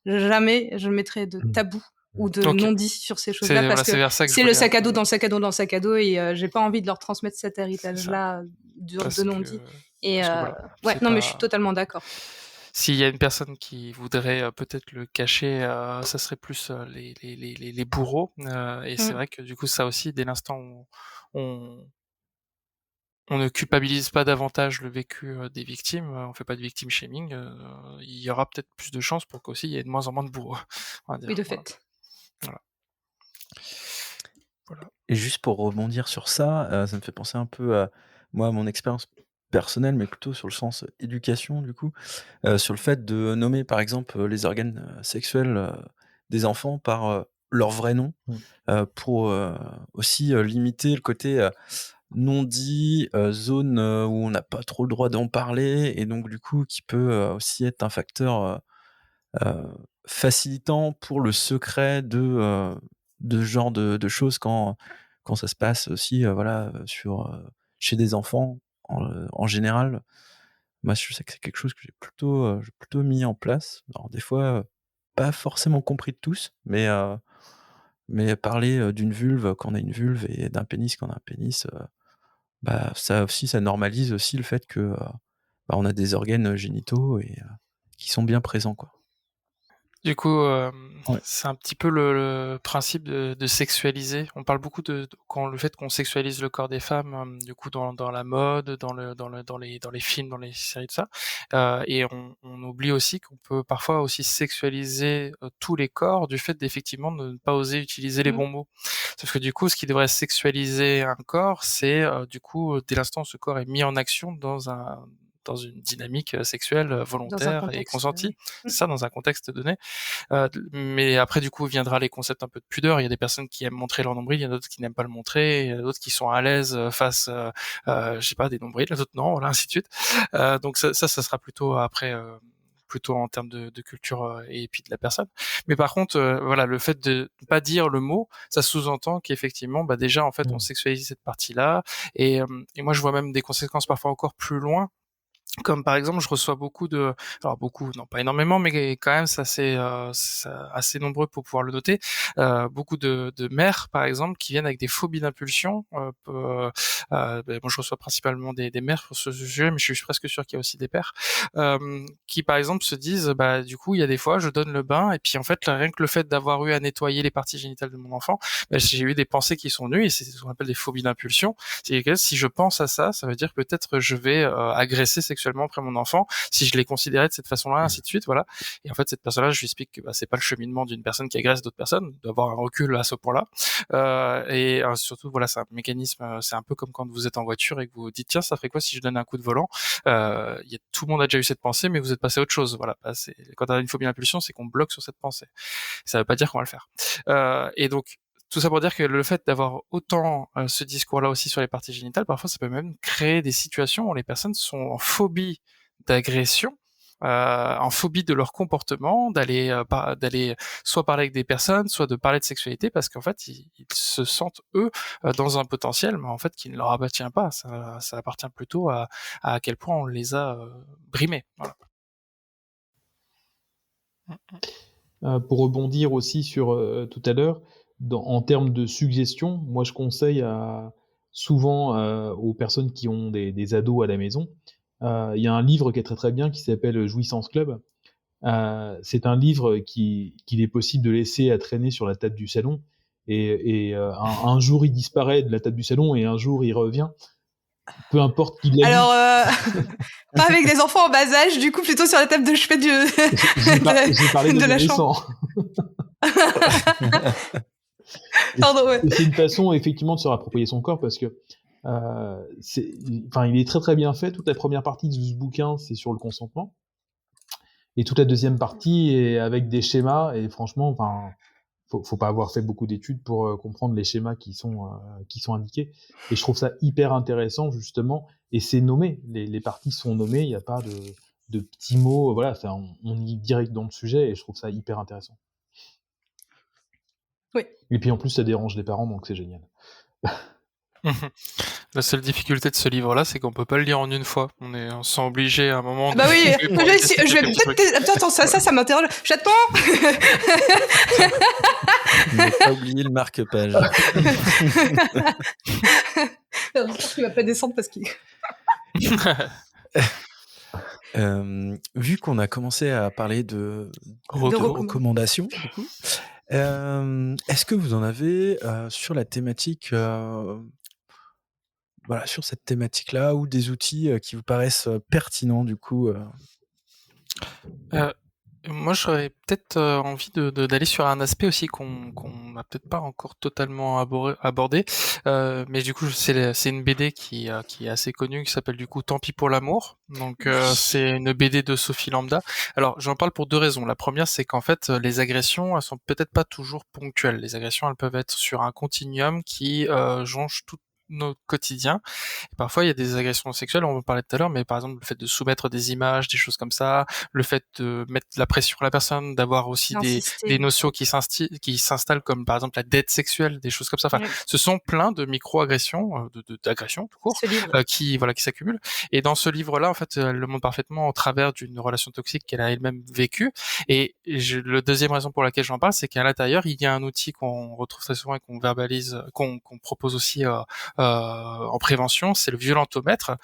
jamais je mettrai de tabou ou de Ok. non-dit sur ces choses-là, parce c'est vers ça que je c'est le voulais sac à un peu- dos dans le sac à dos dans le sac à dos, et j'ai pas envie de leur transmettre cet héritage-là Parce de que- non-dit. Et parce que voilà, ouais, c'est non, mais pas- je suis totalement d'accord. S'il y a une personne qui voudrait peut-être le cacher, ça serait plus les bourreaux. Et c'est vrai que du coup, ça aussi, dès l'instant où on ne culpabilise pas davantage le vécu des victimes, on fait pas de victim shaming, il y aura peut-être plus de chances pour qu'aussi il y ait de moins en moins de bourreaux. On va dire. Oui, de Voilà. fait. Voilà. Et juste pour rebondir sur ça, ça me fait penser un peu à moi, à mon expérience personnelle, mais plutôt sur le sens éducation, du coup, sur le fait de nommer, par exemple, les organes sexuels des enfants par leur vrai nom, pour aussi limiter le côté non dit, zone où on n'a pas trop le droit d'en parler, et donc du coup, qui peut aussi être un facteur facilitant pour le secret de ce genre de choses quand ça se passe aussi chez des enfants en général. Moi, je sais que c'est quelque chose que j'ai plutôt mis en place. Alors des fois, pas forcément compris de tous, mais parler d'une vulve quand on a une vulve et d'un pénis quand on a un pénis, ça aussi, ça normalise aussi le fait que on a des organes génitaux et qui sont bien présents, quoi. Du coup, Ouais. c'est un petit peu le principe de sexualiser. On parle beaucoup le fait qu'on sexualise le corps des femmes, du coup dans la mode, dans les films, dans les séries, tout ça. Et on oublie aussi qu'on peut parfois aussi sexualiser tous les corps du fait d'effectivement de ne pas oser utiliser les bons mots. Sauf que du coup, ce qui devrait sexualiser un corps, c'est du coup dès l'instant où ce corps est mis en action dans une dynamique sexuelle volontaire et consentie, ça dans un contexte donné. Mais après, du coup, viendra les concepts un peu de pudeur. Il y a des personnes qui aiment montrer leur nombril, il y en a d'autres qui n'aiment pas le montrer, il y en a d'autres qui sont à l'aise face, je sais pas, des nombrils, les autres non, voilà, ainsi de suite. Donc ça sera plutôt après. Plutôt en termes de culture et puis de la personne. Mais par contre, voilà, le fait de pas dire le mot, ça sous-entend qu'effectivement, déjà en fait, on sexualise cette partie-là. Et moi, je vois même des conséquences parfois encore plus loin. Comme par exemple, je reçois alors beaucoup, non pas énormément, mais quand même, c'est assez nombreux pour pouvoir le noter. Beaucoup de mères, par exemple, qui viennent avec des phobies d'impulsion. Moi, je reçois principalement des mères pour ce sujet, mais je suis presque sûr qu'il y a aussi des pères qui, par exemple, se disent, du coup, il y a des fois, je donne le bain, et puis en fait, rien que le fait d'avoir eu à nettoyer les parties génitales de mon enfant, j'ai eu des pensées qui sont venues, et c'est ce qu'on appelle des phobies d'impulsion. C'est que si je pense à ça, ça veut dire que peut-être je vais agresser sexuellement après mon enfant, si je l'ai considéré de cette façon-là, ainsi de suite, voilà. Et en fait, cette personne-là, je lui explique que c'est pas le cheminement d'une personne qui agresse d'autres personnes, d'avoir un recul à ce point-là. Et surtout, voilà, c'est un mécanisme, c'est un peu comme quand vous êtes en voiture et que vous dites, tiens, ça ferait quoi si je donne un coup de volant? Tout le monde a déjà eu cette pensée, mais vous êtes passé à autre chose. Voilà. Quand on a une phobie d'impulsion, c'est qu'on bloque sur cette pensée. Ça veut pas dire qu'on va le faire. Et donc, tout ça pour dire que le fait d'avoir autant ce discours-là aussi sur les parties génitales, parfois ça peut même créer des situations où les personnes sont en phobie d'agression, en phobie de leur comportement, d'aller soit parler avec des personnes, soit de parler de sexualité, parce qu'en fait ils se sentent eux dans un potentiel, mais en fait qui ne leur appartient pas. Ça appartient plutôt à quel point on les a brimés. Voilà. Pour rebondir aussi sur tout à l'heure, en termes de suggestions, moi je conseille souvent aux personnes qui ont des ados à la maison, il y a un livre qui est très très bien qui s'appelle Jouissance Club. C'est un livre qu'il est possible de laisser à traîner sur la table du salon, et un jour il disparaît de la table du salon et un jour il revient. Peu importe qui l'a Alors, pas avec des enfants en bas âge, du coup plutôt sur la table de chevet J'ai parlé de la chambre. Pardon, ouais. Et c'est une façon effectivement de se réapproprier son corps, parce que Enfin, il est très très bien fait. Toute la première partie de ce bouquin, c'est sur le consentement, et toute la deuxième partie est avec des schémas. Et franchement, enfin, faut pas avoir fait beaucoup d'études pour comprendre les schémas qui sont indiqués. Et je trouve ça hyper intéressant justement. Et c'est nommé. Les parties sont nommées. Il n'y a pas de petits mots. Voilà, on y direct dans le sujet. Et je trouve ça hyper intéressant. Oui. Et puis en plus, ça dérange les parents, donc c'est génial. La seule difficulté de ce livre-là, c'est qu'on peut pas le lire en une fois. On se sent obligé à un moment Bah oui, de pour tester je vais quelques trucs. peut-être. Attends, ça m'interroge. J'attends. Ne pas oublier le marque-page. J'espère qu'il va pas descendre parce qu'il. Vu qu'on a commencé à parler de recommandations, du coup, est-ce que vous en avez sur la thématique, voilà, sur cette thématique-là, ou des outils qui vous paraissent pertinents, du coup Moi, j'aurais peut-être envie d'aller sur un aspect aussi qu'on n'a peut-être pas encore totalement abordé, mais du coup, c'est une BD qui est assez connue, qui s'appelle du coup Tant pis pour l'amour. Donc, c'est une BD de Sophie Lambda. Alors, j'en parle pour deux raisons. La première, c'est qu'en fait, les agressions, elles sont peut-être pas toujours ponctuelles. Les agressions, elles peuvent être sur un continuum qui jonche tout notre quotidien. Et parfois, il y a des agressions sexuelles, on en parlait tout à l'heure, mais par exemple, le fait de soumettre des images, des choses comme ça, le fait de mettre la pression sur la personne, d'avoir aussi des notions qui s'installent, comme par exemple la dette sexuelle, des choses comme ça. Enfin, ce sont plein de micro-agressions, d'agressions tout court, qui s'accumulent. Et dans ce livre-là, en fait, elle le montre parfaitement au travers d'une relation toxique qu'elle a elle-même vécue. Et le deuxième raison pour laquelle j'en parle, c'est qu'à l'intérieur, il y a un outil qu'on retrouve très souvent et qu'on verbalise, qu'on propose aussi en prévention, c'est le violentomètre,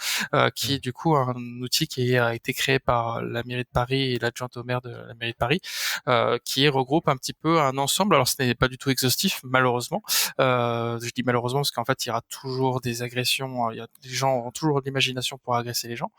qui est du coup un outil qui a été créé par la mairie de Paris et l'adjointe au maire de la mairie de Paris, qui regroupe un petit peu un ensemble. Alors ce n'est pas du tout exhaustif, malheureusement. Je dis malheureusement parce qu'en fait il y aura toujours des agressions, les gens auront toujours de l'imagination pour agresser les gens,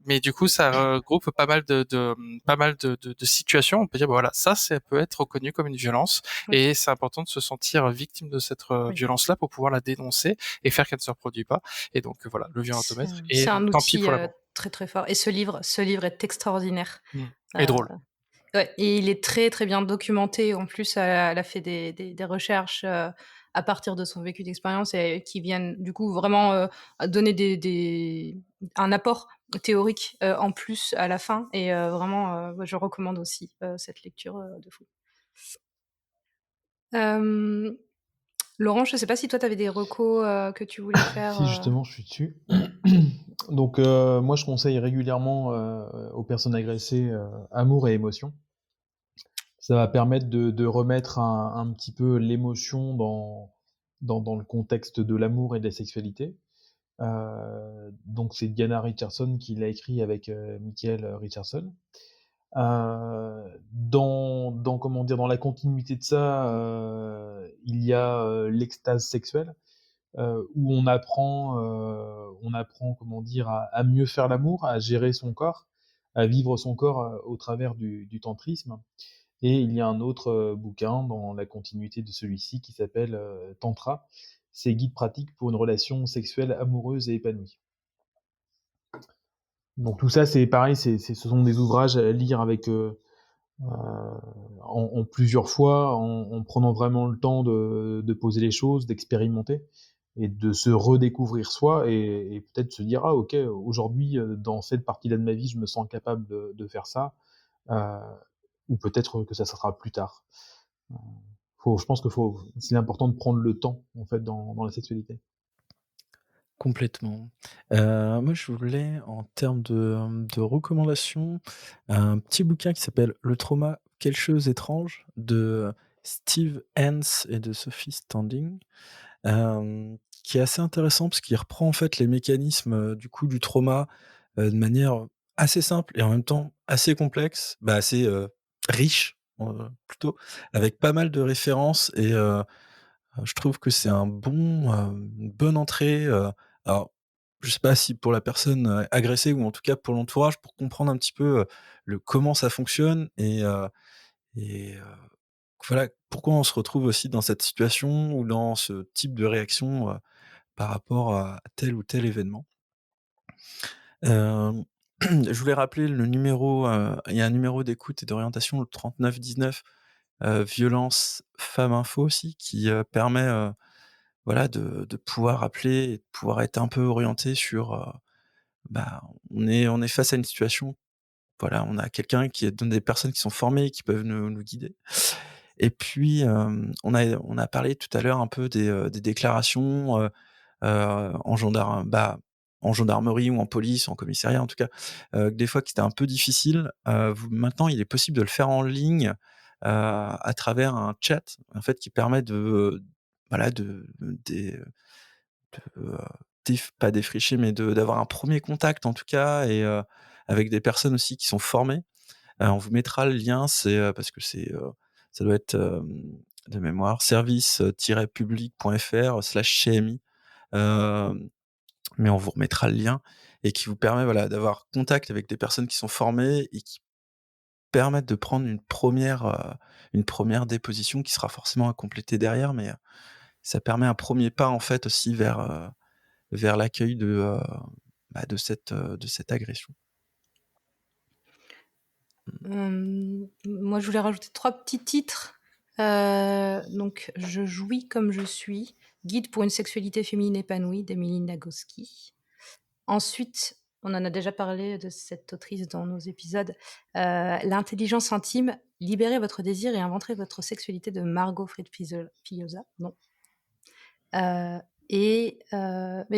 mais du coup ça regroupe pas mal de situations. On peut dire voilà, ça peut être reconnu comme une violence, et c'est important de se sentir victime de cette violence-là pour pouvoir la dénoncer et faire qu'elle ne se reproduit pas. Et donc voilà, le violentomètre. Et c'est un tant outil pis pour l'amour. très très fort. Et ce livre est extraordinaire. Et drôle. Ouais, et il est très très bien documenté. En plus, elle a fait des recherches à partir de son vécu d'expérience, et qui viennent du coup vraiment donner un apport théorique en plus à la fin. Et vraiment, je recommande aussi cette lecture de fou. Laurent, je sais pas si toi, tu avais des recos que tu voulais faire. Si, justement, je suis dessus. Donc, moi, je conseille régulièrement aux personnes agressées Amour et émotion. Ça va permettre de remettre un petit peu l'émotion dans le contexte de l'amour et de la sexualité. Donc, c'est Diana Richardson qui l'a écrit avec Michael Richardson. Comment dire, dans la continuité de ça, il y a l'extase sexuelle, où on apprend, comment dire, à mieux faire l'amour, à gérer son corps, à vivre son corps au travers du tantrisme. Et il y a un autre bouquin dans la continuité de celui-ci qui s'appelle Tantra. C'est guide pratique pour une relation sexuelle amoureuse et épanouie. Donc tout ça, c'est pareil, ce sont des ouvrages à lire avec en plusieurs fois, en prenant vraiment le temps de poser les choses, d'expérimenter et de se redécouvrir soi, et peut-être se dire ah ok, aujourd'hui dans cette partie-là de ma vie, je me sens capable de faire ça, ou peut-être que ça sera plus tard. Je pense que c'est important de prendre le temps en fait dans la sexualité. Complètement. Moi, je voulais, en termes de recommandations, un petit bouquin qui s'appelle Le trauma, quelque chose étrange, de Steve Hens et de Sophie Standing, qui est assez intéressant parce qu'il reprend en fait les mécanismes du coup du trauma de manière assez simple et en même temps assez complexe, assez riche plutôt, avec pas mal de références. Et je trouve que c'est une bonne entrée, alors je sais pas si pour la personne agressée, ou en tout cas pour l'entourage, pour comprendre un petit peu le comment ça fonctionne, et voilà, pourquoi on se retrouve aussi dans cette situation ou dans ce type de réaction par rapport à tel ou tel événement. Hem, je voulais rappeler le numéro, il y a un numéro d'écoute et d'orientation, le 39 19, violence femmes info aussi qui, permet, voilà de pouvoir appeler et de pouvoir être un peu orienté sur, bah, on est face à une situation, voilà, on a quelqu'un qui donne des personnes qui sont formées et qui peuvent nous guider. Et puis, on a parlé tout à l'heure un peu des déclarations, en gendarmerie ou en police, en commissariat en tout cas, des fois que c'était un peu difficile. Vous Maintenant, il est possible de le faire en ligne, à travers un chat, en fait, qui permet voilà, de, pas défricher, mais d'avoir un premier contact en tout cas et avec des personnes aussi qui sont formées. On vous mettra le lien, c'est, parce que ça doit être, de mémoire, service, public.fr/CMI, hem, mais on vous remettra le lien et qui vous permet, voilà, d'avoir contact avec des personnes qui sont formées et qui permettent de prendre une première déposition qui sera forcément à compléter derrière, mais, ça permet un premier pas, en fait, aussi vers l'accueil de cette agression. Moi, je voulais rajouter 3 petits titres. Donc, Je jouis comme je suis, guide pour une sexualité féminine épanouie d'Emilie Nagoski. Ensuite, on en a déjà parlé de cette autrice dans nos épisodes, L'intelligence intime, libérez votre désir et inventerez votre sexualité de Margot Fried-Fillosa. Non. Mais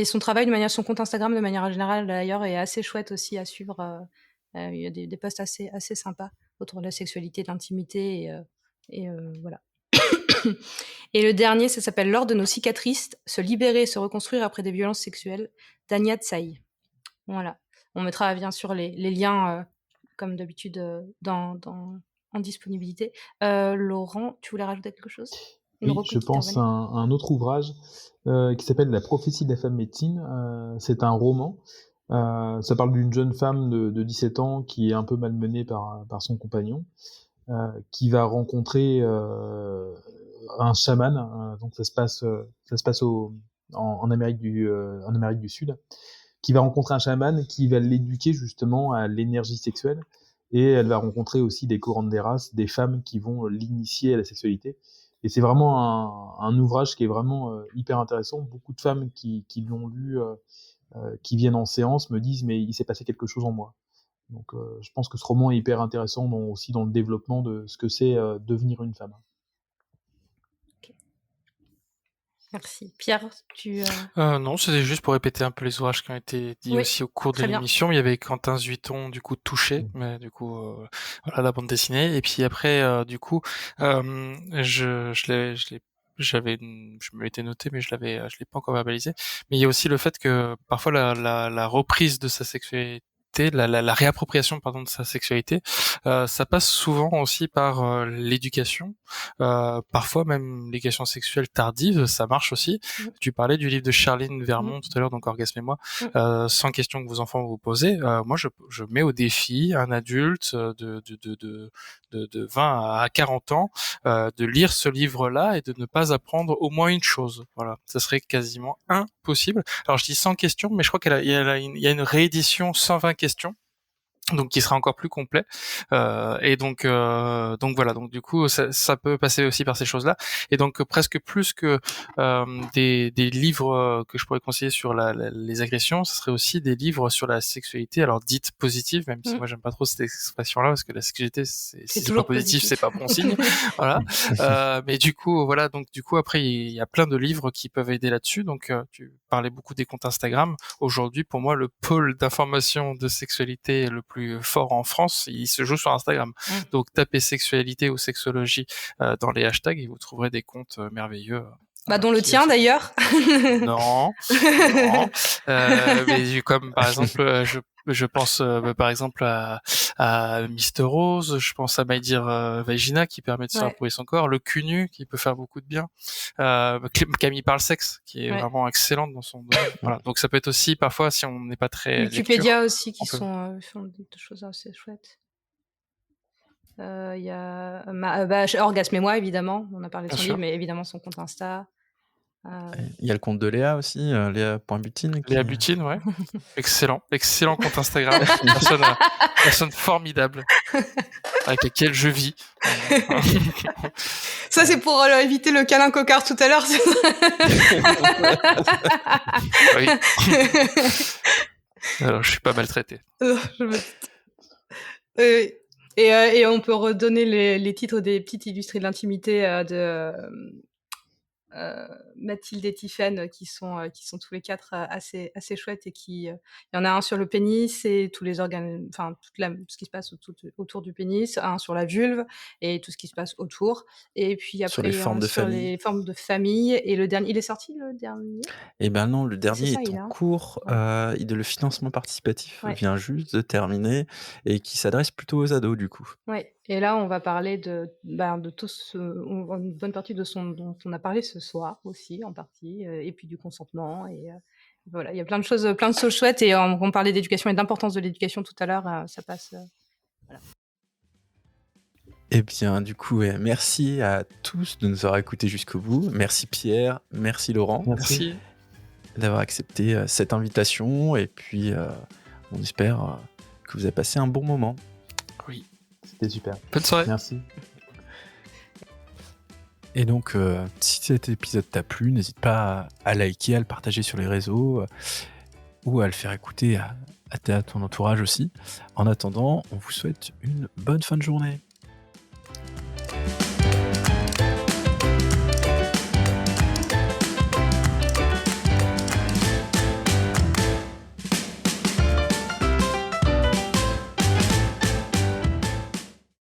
son travail, son compte Instagram de manière générale d'ailleurs, est assez chouette aussi à suivre. Il y a des posts assez sympas autour de la sexualité, de l'intimité voilà. Et le dernier, ça s'appelle L'ordre de nos cicatrices, se libérer et se reconstruire après des violences sexuelles, d'Ania Tsai. Voilà. On mettra bien sûr les liens, comme d'habitude, en disponibilité. Laurent, tu voulais rajouter quelque chose? Oui, je pense à un autre ouvrage qui s'appelle La prophétie de la femme médecine. C'est un roman. Ça parle d'une jeune femme de 17 ans qui est un peu malmenée par son compagnon, qui va rencontrer un chaman. Donc ça se passe en Amérique du Sud, qui va rencontrer un chaman qui va l'éduquer justement à l'énergie sexuelle, et elle va rencontrer aussi des curanderas, des femmes qui vont l'initier à la sexualité. Et c'est vraiment un ouvrage qui est vraiment hyper intéressant. Beaucoup de femmes qui l'ont lu, qui viennent en séance, me disent mais il s'est passé quelque chose en moi. Donc je pense que ce roman est hyper intéressant aussi dans le développement de ce que c'est devenir une femme. Merci. Pierre, tu... Non, c'était juste pour répéter un peu les ouvrages qui ont été dits Oui, aussi au cours de très bien. l'émission. Il y avait Quentin Zuiton, du coup, Touché, mais du coup, voilà, la bande dessinée. Et puis après, du coup, je me l'étais noté, mais je l'ai pas encore verbalisé. Mais il y a aussi le fait que parfois la reprise de sa sexualité, la réappropriation, pardon, de sa sexualité, ça passe souvent aussi par l'éducation, parfois même l'éducation sexuelle tardive, ça marche aussi. Tu parlais du livre de Charline Vermont tout à l'heure, donc Orgasme et moi, 100 questions que vos enfants vont vous poser. Moi, je mets au défi un adulte de 20 à 40 ans de lire ce livre-là et de ne pas apprendre au moins une chose. Voilà, ça serait quasiment impossible. Alors je dis 100 questions, mais je crois il y a une réédition 120 questions, donc qui sera encore plus complet, et donc voilà, donc du coup ça peut passer aussi par ces choses-là, et donc presque plus que des livres que je pourrais conseiller sur les agressions, ce serait aussi des livres sur la sexualité, alors dite positive, même si moi j'aime pas trop cette expression-là, parce que la sexualité, si c'est pas positif, c'est pas bon signe. Voilà. Mais du coup voilà, donc du coup après il y a plein de livres qui peuvent aider là-dessus. Donc tu parlais beaucoup des comptes Instagram. Aujourd'hui, pour moi, le pôle d'information de sexualité le plus fort en France, il se joue sur Instagram. Donc tapez sexualité ou sexologie dans les hashtags et vous trouverez des comptes merveilleux. Dont le tien d'ailleurs. Non. Mais comme par exemple, je pense par exemple à Mister Rose, je pense à My Dear Vagina qui permet de se faire son corps, le cul nu qui peut faire beaucoup de bien, Camille Parle Sexe qui est vraiment excellente dans son domaine. Voilà. Donc ça peut être aussi parfois, si on n'est pas très Wikipédia aussi qui font des choses assez chouettes. Il y a Orgasme et moi, évidemment, on a parlé de son livre, mais évidemment son compte Insta. Il y a le compte de Léa aussi, Léa.butine. Léa Butine, ouais. Excellent compte Instagram. Personne formidable avec laquelle je vis. Ça, c'est pour éviter le câlin cocard tout à l'heure. Oui. Alors, je suis pas maltraité. Je me doute. Et on peut redonner les titres des petites illustrés de l'intimité de Mathilde et Tiffaine qui sont tous les 4 assez chouettes et qui il y en a un sur le pénis et tous les organes, enfin ce qui se passe autour du pénis, un sur la vulve et tout ce qui se passe autour, et puis Sur après les formes de sur famille. les formes de famille, et le dernier, il est sorti le dernier? Eh ben non, le C'est dernier ça, est il est en là. cours. Ouais. Le financement participatif Ouais. vient juste de terminer et qui s'adresse plutôt aux ados du coup. Ouais, et là, on va parler de tout une bonne partie de dont on a parlé ce soir aussi, en partie, et puis du consentement. Et voilà, il y a plein de choses chouettes. Et on parlait d'éducation et d'importance de l'éducation tout à l'heure. Ça passe. Voilà. Eh bien, du coup, merci à tous de nous avoir écoutés jusqu'au bout. Merci Pierre, merci Laurent. Merci. D'avoir accepté cette invitation. Et puis, on espère que vous avez passé un bon moment. Oui. C'était super. Bonne soirée. Merci. Et donc, si cet épisode t'a plu, n'hésite pas à liker, à le partager sur les réseaux ou à le faire écouter à ton entourage aussi. En attendant, on vous souhaite une bonne fin de journée.